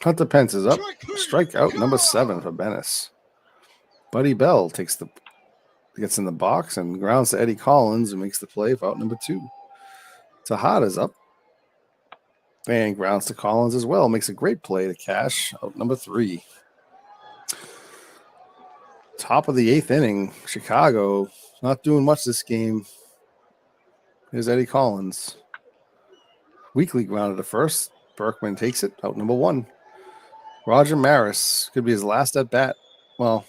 Hunter Pence is up. Strikeout number 7 for Bennis. Buddy Bell gets in the box and grounds to Eddie Collins and makes the play for out number 2. Tejada's up and grounds to Collins as well. Makes a great play to cash out number 3. Top of the 8th inning. Chicago not doing much this game. Here's Eddie Collins. Weekly grounded to first. Berkman takes it out number 1. Roger Maris could be his last at bat. Well,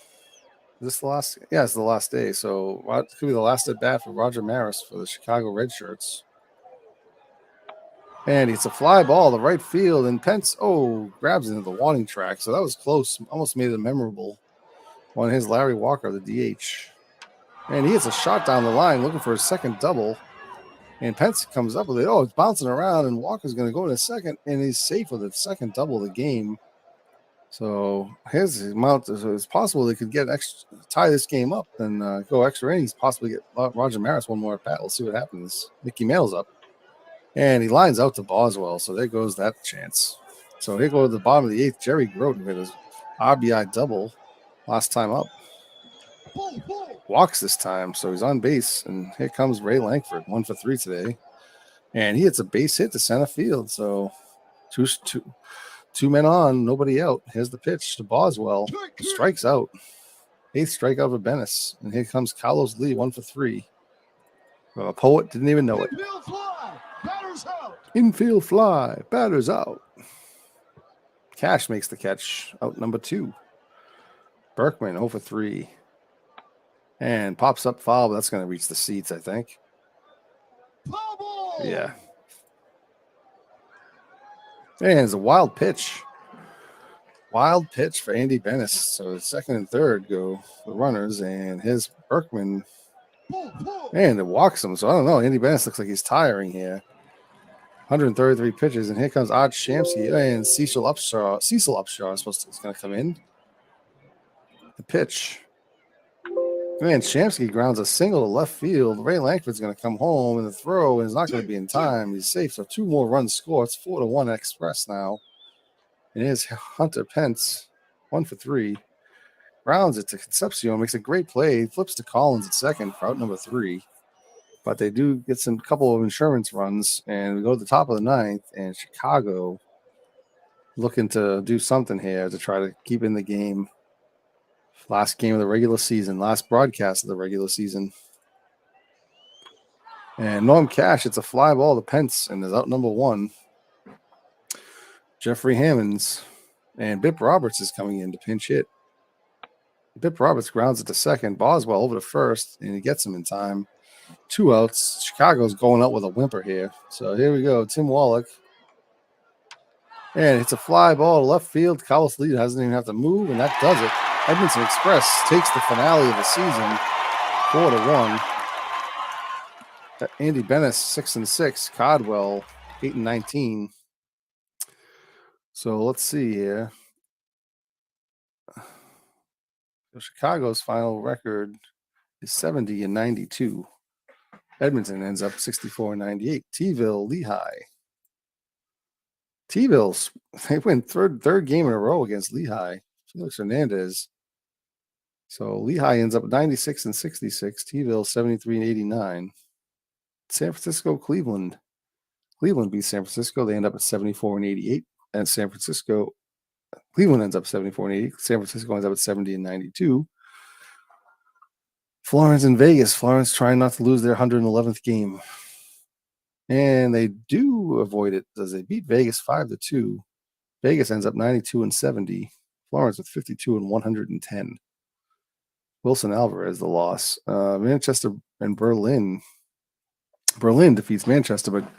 is this the last? Yeah, it's the last day. So it could be the last at bat for Roger Maris for the Chicago Red Shirts. And it's a fly ball to right field, and Pence grabs into the warning track. So that was close. Almost made it memorable. On his Larry Walker, the DH. And he hits a shot down the line looking for a second double. And Pence comes up with it. It's bouncing around, and Walker's going to go in a second, and he's safe with the second double of the game. So his amount, so it's possible they could tie this game up and go extra innings, possibly get Roger Maris one more at bat. We'll see what happens. Mickey Mantle's up, and he lines out to Boswell. So there goes that chance. So here goes the bottom of the 8th. Jerry Groden with his RBI double last time up. Walks this time, so he's on base, and here comes Ray Langford, 1 for 3 today, and he hits a base hit to center field. So two men on, nobody out. Here's the pitch to Boswell. Strikes out. 8th strikeout for Bennis. And here comes Carlos Lee, 1 for 3. A poet didn't even know it. Infield fly, batter's out. Cash makes the catch, out number 2. Berkman, 0 for 3. And pops up foul, but that's going to reach the seats, I think. Yeah. And it's a wild pitch. Wild pitch for Andy Bennis. So the second and third go the runners, and his Berkman, and it walks him. So I don't know. Andy Bennis looks like he's tiring here. 133 pitches, and here comes Art Shamsky and Cecil Upshaw. Is going to come in. The pitch. Man, Shamsky grounds a single to left field. Ray Langford's going to come home, and the throw is not going to be in time. He's safe. So 2 more runs score. It's 4-1 Express now. And here's Hunter Pence, 1 for 3. Grounds it to Concepcion, makes a great play. He flips to Collins at second for out number 3. But they do get some couple of insurance runs, and we go to the top of the 9th, and Chicago looking to do something here to try to keep in the game. Last game of the regular season, last broadcast of the regular season. And Norm Cash, it's a fly ball to Pence, and is out number 1. Jeffrey Hammonds and Bip Roberts is coming in to pinch hit. Bip Roberts grounds it to second. Boswell over to first, and he gets him in time. 2 outs. Chicago's going out with a whimper here. So here we go. Tim Wallach. And it's a fly ball to left field. Carlos Lee doesn't even have to move, and that does it. Edmonton Express takes the finale of the season, 4-1. Andy Bennis, 6-6. Codwell, 8-19. So let's see here. So Chicago's final record is 70-92. Edmonton ends up 64-98. T-ville, Lehigh. T-Ville's, they win third game in a row against Lehigh. Felix Hernandez. So Lehigh ends up 96-66. T-Ville 73-89. San Francisco, Cleveland. Cleveland beats San Francisco. They end up at 74-88. And Cleveland ends up 74-80. San Francisco ends up at 70-92. Florence and Vegas. Florence trying not to lose their 111th game. And they do avoid it as they beat Vegas 5-2. Vegas ends up 92-70. Florence with 52-110. Wilson Alvarez, the loss. Manchester and Berlin. Berlin defeats Manchester, but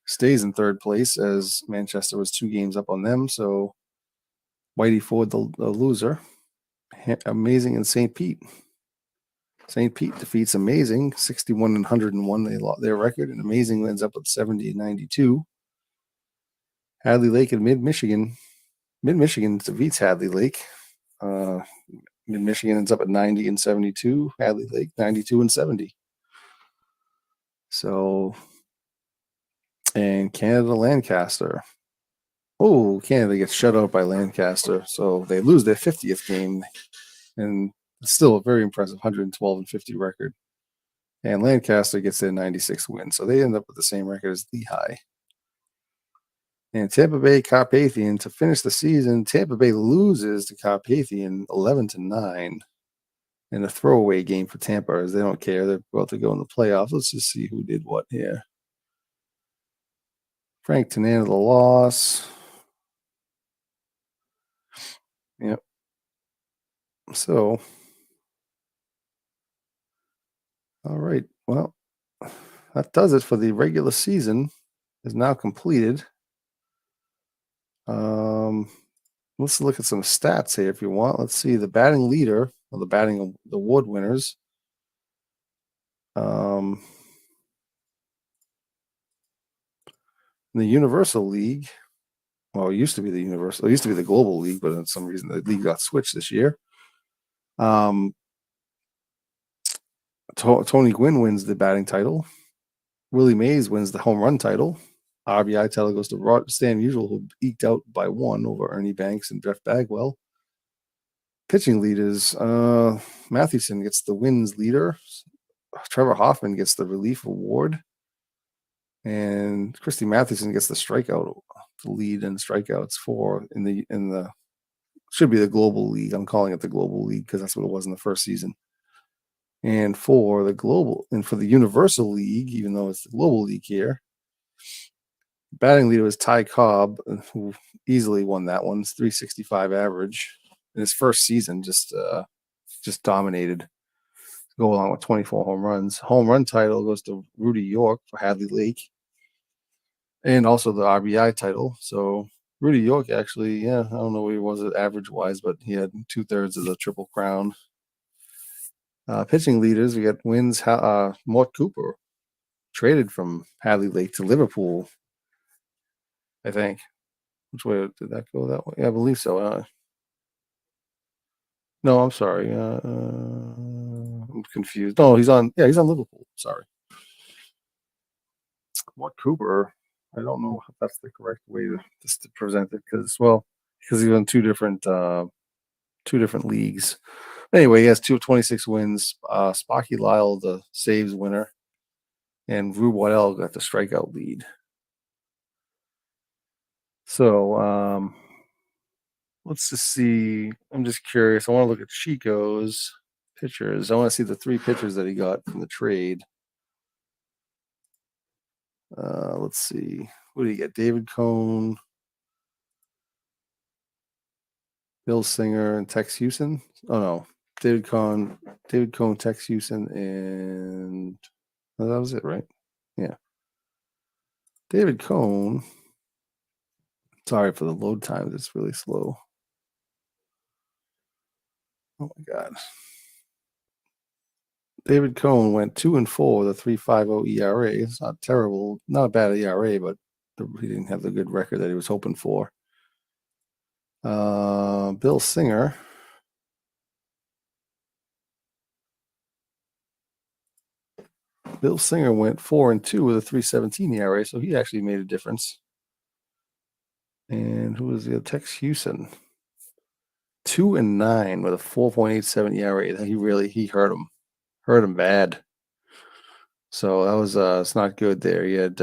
stays in third place as Manchester was 2 games up on them. So Whitey Ford, the loser. Amazing in St. Pete. St. Pete defeats Amazing, 61-101. They lost their record, and Amazing ends up at 70-92. Hadley Lake and Mid-Michigan. Mid-Michigan defeats Hadley Lake. Mid-Michigan ends up at 90-72. Hadley Lake, 92-70. So, and Canada Lancaster. Oh, Canada gets shut out by Lancaster, so they lose their 50th game, and it's still a very impressive 112-50 record. And Lancaster gets their 96 win, so they end up with the same record as Lehigh. And Tampa Bay Carpathian to finish the season. Tampa Bay loses to Carpathian 11-9 in a throwaway game for Tampa, as they don't care. They're about to go in the playoffs. Let's just see who did what here. Frank Tanana, the loss. Yep. So, all right. Well, that does it for the regular season. Is now completed. Let's look at some stats here if you want. Let's see the batting leader, or the batting award winners. In the Universal League, well, it used to be the Universal, it used to be the Global League, but for some reason the league got switched this year. Tony Gwynn wins the batting title. Willie Mays wins the home run title. RBI title goes to Stan Musial, who eked out by 1 over Ernie Banks and Jeff Bagwell. Pitching leaders, Mathewson gets the wins leader. Trevor Hoffman gets the relief award. And Christy Mathewson gets the strikeout, the lead in strikeouts for in the should be the Global League. I'm calling it the Global League because that's what it was in the first season. And for the Universal League, even though it's the Global League here, batting leader was Ty Cobb, who easily won that one. It's 365 average in his first season. Just dominated. Go along with 24 home runs. Home run title goes to Rudy York for Hadley Lake, and also the RBI title. So Rudy York actually, I don't know what he was average wise, but he had 2/3 of the Triple Crown. Pitching leaders, we got wins. Mort Cooper traded from Hadley Lake to Liverpool, I think. Which way did that go? That way, yeah, I believe so. No, I'm sorry. I'm confused. No, he's on Liverpool. Sorry. Mort Cooper, I don't know if that's the correct way to present it because he's on two different leagues. Anyway, he has 26 wins. Sparky Lyle, the saves winner, and Rube Waddell got the strikeout lead. So let's just see. I'm just curious. I want to look at Chico's pitchers. I want to see the 3 pitchers that he got from the trade. Let's see. What did he get? David Cohn, Bill Singer, and Tex Houston. Oh no, David Cohn, Tex Houston, and that was it, right? Yeah. David Cohn. Sorry for the load times. It's really slow. Oh my God. David Cohn went 2-4 with a 3.50 ERA. It's not terrible, not a bad ERA, but he didn't have the good record that he was hoping for. Bill Singer. Bill Singer went 4-2 with a 3.17 ERA, so he actually made a difference. And who was the other? Tex Houston. 2-9 with a 4.87 ERA. He hurt him bad. So that was it's not good there. He had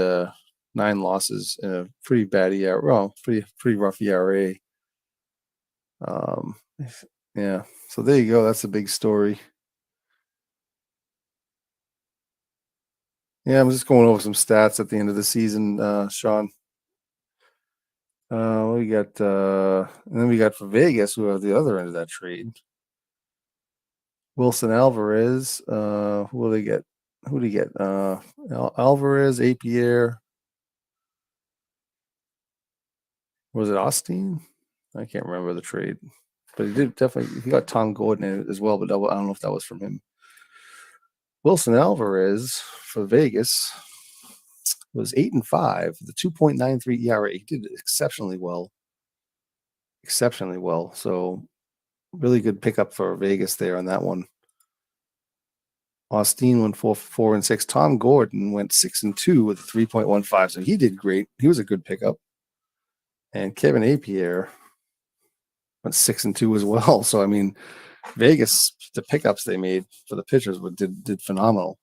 9 losses and a pretty bad ERA. Well, pretty rough ERA. Yeah. So there you go. That's a big story. Yeah, I'm just going over some stats at the end of the season, Sean. We got and then we got for Vegas, who are the other end of that trade. Wilson Alvarez. Who will they get? Who do you get? Alvarez, Apier. Was it Austin? I can't remember the trade, but he got Tom Gordon in it as well, but I don't know if that was from him. Wilson Alvarez for Vegas was 8-5, the 2.93 ERA. He did exceptionally well. So really good pickup for Vegas there on that one. Austin went 4-6. Tom Gordon went 6-2 with a 3.15. So he did great. He was a good pickup. And Kevin Apierre went 6-2 as well. So I mean, Vegas, the pickups they made for the pitchers did phenomenal.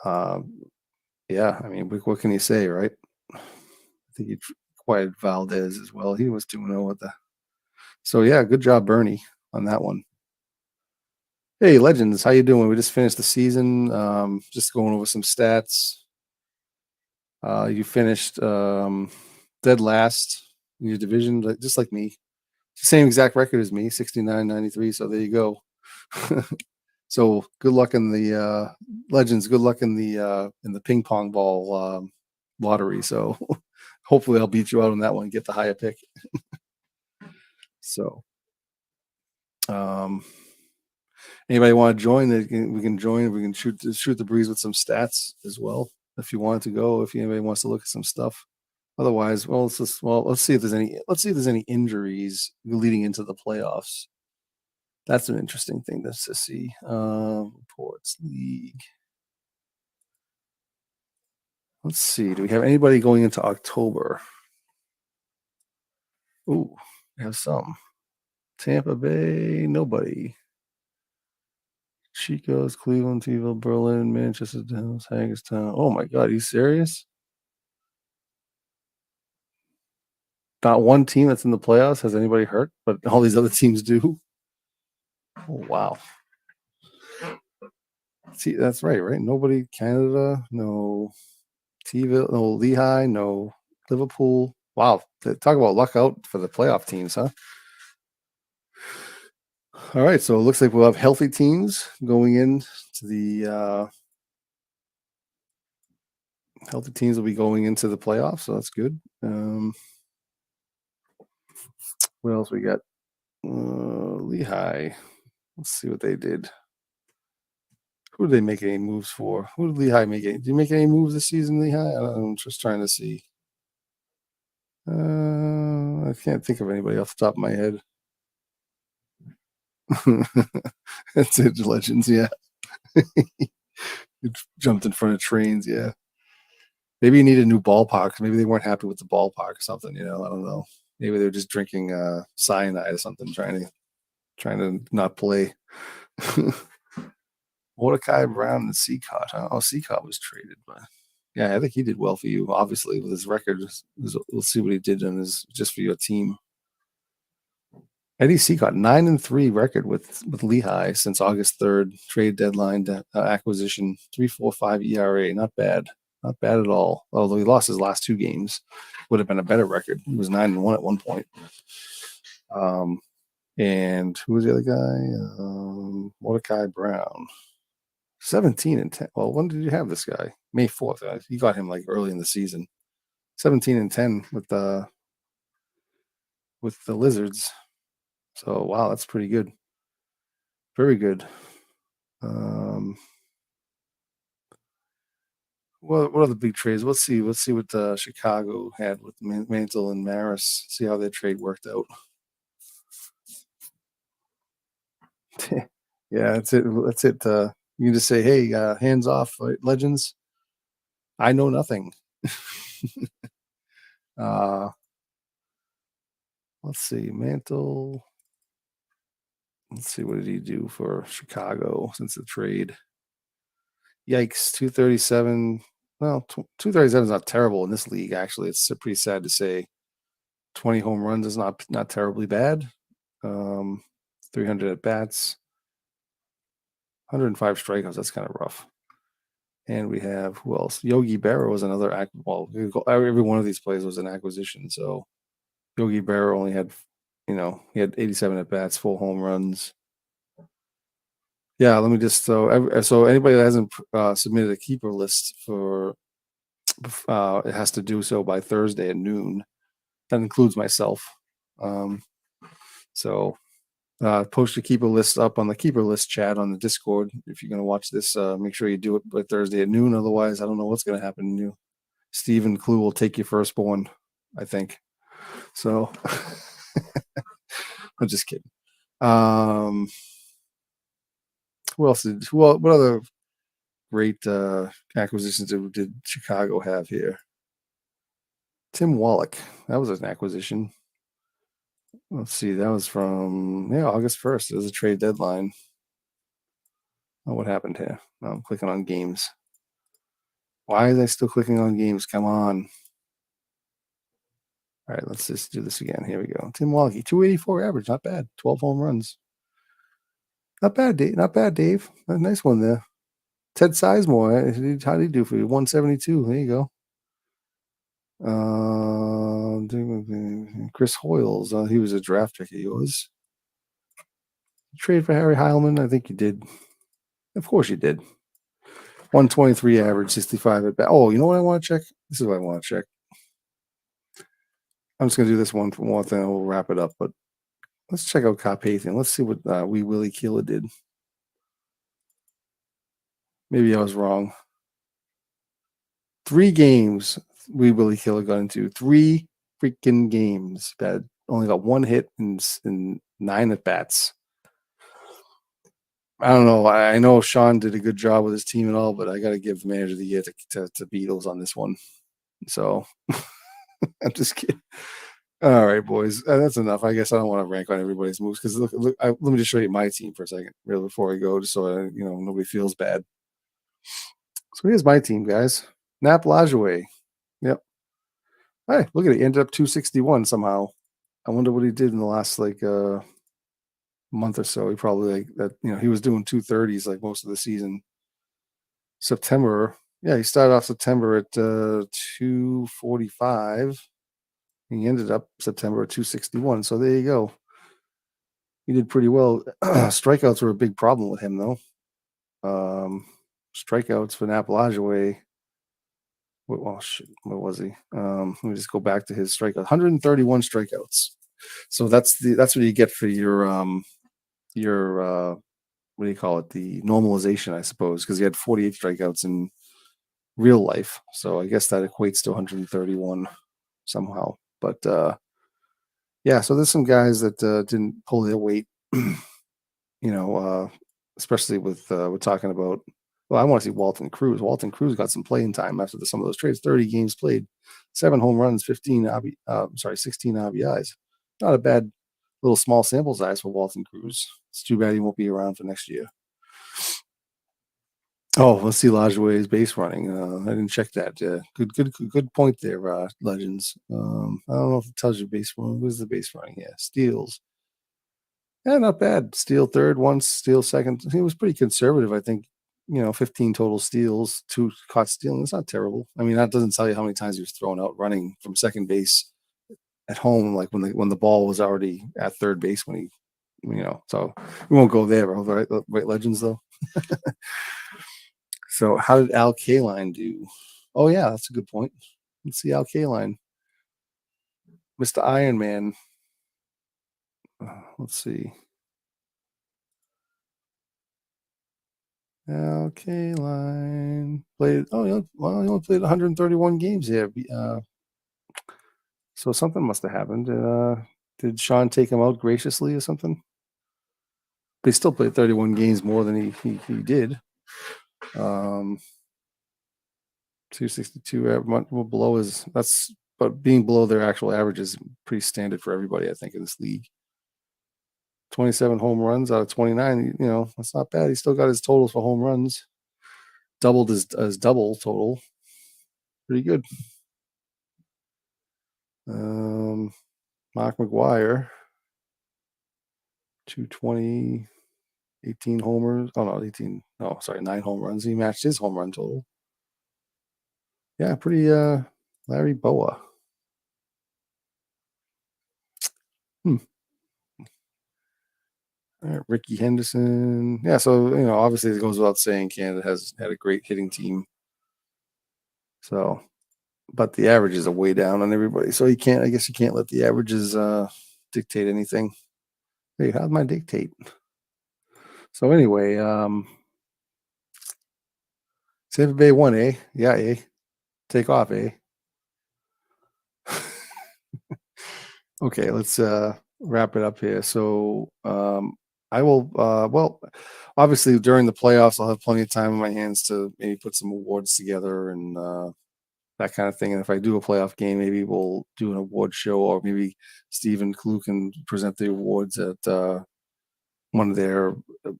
Yeah, I mean, what can you say, right? I think he acquired Valdez as well. He was 2-0 with the. So yeah, good job, Bernie, on that one. Hey, Legends, how you doing? We just finished the season. Just going over some stats. You finished dead last in your division, just like me. Same exact record as me, 69-93. So there you go. So good luck in the Legends. Good luck in the ping pong ball lottery. So hopefully I'll beat you out on that one and get the higher pick. So anybody want to join? We can join. We can shoot the breeze with some stats as well if you want to go. If anybody wants to look at some stuff. Otherwise, let's see if there's any injuries leading into the playoffs. That's an interesting thing to see. Reports league. Let's see. Do we have anybody going into October? Ooh, we have some. Tampa Bay, nobody. Chico's, Cleveland, Tville, Berlin, Manchester, Dallas, Hagerstown. Oh my God, are you serious? Not one team that's in the playoffs has anybody hurt, but all these other teams do. Oh, wow. See, that's right? Nobody, Canada, no Tville, no Lehigh, no Liverpool. Wow, talk about luck out for the playoff teams, huh? All right, so it looks like we'll have healthy teams going into the healthy teams will be going into the playoffs, so that's good. What else we got? Lehigh. Let's see what they did. Who did they make any moves for? Who did Lehigh make? Did you make any moves this season, Lehigh? I'm just trying to see. I can't think of anybody off the top of my head. That's it, Legends, yeah. It jumped in front of trains, yeah. Maybe you need a new ballpark. Maybe they weren't happy with the ballpark or something, I don't know. Maybe they were just drinking cyanide or something, trying to not play. Mordecai Brown and Seacott. Oh, Seacott was traded, but yeah, I think he did well for you. Obviously, with his record, we'll see what he did on his just for your team. Eddie Seacott, 9-3 record with Lehigh since August 3rd, trade deadline acquisition, 3.45 ERA, not bad at all. Although he lost his last two games, would have been a better record. He was 9-1 at one point. And who was the other guy? Mordecai Brown. 17-10. Well, when did you have this guy? May 4th. You got him like early in the season. 17-10 with the Lizards. So wow, that's pretty good. Very good. What are the big trades? Let's see what Chicago had with Mantle and Maris. See how their trade worked out. Yeah, that's it. You can just say, hey, hands off, right, Legends. I know nothing. Let's see, Mantle. Let's see, what did he do for Chicago since the trade? Yikes, 237. Well, 237 is not terrible in this league, actually. It's pretty sad to say. 20 home runs is not terribly bad. 300 at bats. 105 strikeouts. That's kind of rough. And we have, who else? Yogi Berra was another every one of these plays was an acquisition. So Yogi Berra only had, he had 87 at bats, 4 home runs. Yeah, let me just so anybody that hasn't submitted a keeper list for it has to do so by Thursday at noon. That includes myself. So post your keeper list up on the keeper list chat on the Discord. If you're going to watch this, make sure you do it by Thursday at noon. Otherwise, I don't know what's going to happen to you. Stephen Clue will take your firstborn, I think. So I'm just kidding. Who else what other great acquisitions did Chicago have here? Tim Wallach. That was an acquisition. Let's see. That was from August 1st. It was a trade deadline. Oh, what happened here? No, I'm clicking on games. Why is I still clicking on games? Come on. All right, let's just do this again. Here we go. Tim Wallach, 284 average. Not bad. 12 home runs. Not bad, Dave. Not bad, Dave. A nice one there. Ted Sizemore. How did he do for you? 172. There you go. Chris Hoyles. He was a draft pick. He was. Trade for Harry Heilman? I think you did. Of course you did. 123 average, 65 at bat. Oh, you know what I want to check? This is what I want to check. I'm just going to do this one for one thing and we'll wrap it up. But let's check out Carpathian. Let's see what Wee Willie Keeler did. Maybe I was wrong. 3 games Wee Willie Keeler got into. 3 freaking games. That only got 1 hit in 9 at bats. I don't know. I know Sean did a good job with his team and all, but I got to give the manager of the year to Beatles on this one. So I'm just kidding. All right, boys. That's enough. I guess I don't want to rank on everybody's moves because look. Let me just show you my team for a second, really, before I go, just so nobody feels bad. So here's my team, guys. Nap Lajoie. Yep. Hey, look at it. He ended up 261 somehow. I wonder what he did in the last month or so. He probably he was doing 230s like most of the season. September. Yeah, he started off September at 245. He ended up September at 261. So there you go. He did pretty well. Strikeouts were a big problem with him, though. Strikeouts for Nap Lajoie. Well, shit, what was he? Let me just go back to his strikeouts. 131 strikeouts. So that's what you get for your what do you call it? The normalization, I suppose, because he had 48 strikeouts in real life. So I guess that equates to 131 somehow. But yeah, so there's some guys that didn't pull their weight, especially with we're talking about. Well, I want to see Walton Cruz. Walton Cruz got some playing time after some of those trades. 30 games played, 7 home runs, 16 RBIs. Not a bad little small sample size for Walton Cruz. It's too bad he won't be around for next year. Oh, let's see Lajoie's base running. I didn't check that. Good point there, Legends. I don't know if it tells you base running. Where's the base running? Yeah, steals. Yeah, not bad. Steal third once, steal second. He was pretty conservative, I think. 15 total steals, 2 caught stealing. It's not terrible. I mean, that doesn't tell you how many times he was thrown out running from second base at home, like when the ball was already at third base when he, So we won't go there, right? Legends though. So how did Al Kaline do? Oh yeah, that's a good point. Let's see Al Kaline, Mr. Iron Man. Let's see. Al Kaline played. Oh, he only played 131 games here. So something must have happened. Did Sean take him out graciously or something? They still played 31 games more than he did. 262 below but being below their actual average is pretty standard for everybody, I think, in this league. 27 home runs out of 29. That's not bad. He still got his totals for home runs. Doubled his double total. Pretty good. Mark McGuire, 220, 18 homers. Oh, no, 18. Oh, sorry, 9 home runs. He matched his home run total. Yeah, pretty Larry Boa. All right, Ricky Henderson. Yeah, so, obviously it goes without saying Canada has had a great hitting team. So, but the averages are way down on everybody. So I guess you can't let the averages dictate anything. Hey, how's my dictate? So anyway, Tampa Bay won, eh? Yeah, eh? Take off, eh? Okay, let's wrap it up here. So I will obviously during the playoffs I'll have plenty of time on my hands to maybe put some awards together and that kind of thing. And if I do a playoff game, maybe we'll do an award show, or maybe Steve and Clue can present the awards at one of their,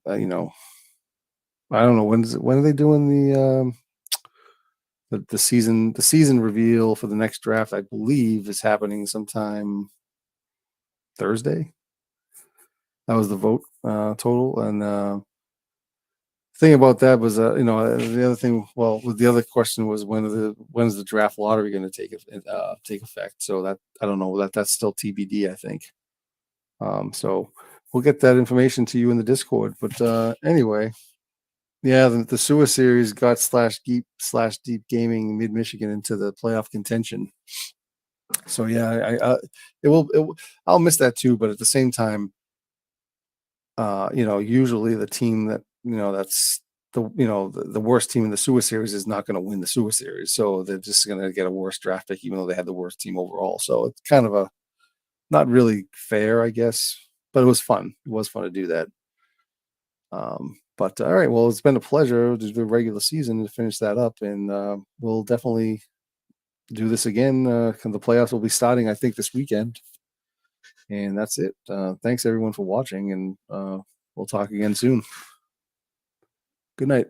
I don't know when are they doing the season reveal for the next draft. I believe is happening sometime Thursday. That was the vote total, and thing about that was, the other thing. Well, the other question was when's the draft lottery going to take effect? So that I don't know. That's still TBD. I think. So we'll get that information to you in the Discord. But anyway, yeah, the sewer series got /deep gaming Mid Michigan into the playoff contention. So yeah, I'll miss that too. But at the same time, usually the team that that's the worst team in the sewer series is not going to win the sewer series, so they're just going to get a worse draft pick, even though they had the worst team overall. So it's kind of a not really fair, I guess, but it was fun. It was fun to do that. But all right, well, it's been a pleasure to do a regular season to finish that up, and we'll definitely do this again. The playoffs will be starting, I think, this weekend. And that's it. Thanks everyone for watching, and we'll talk again soon. Good night.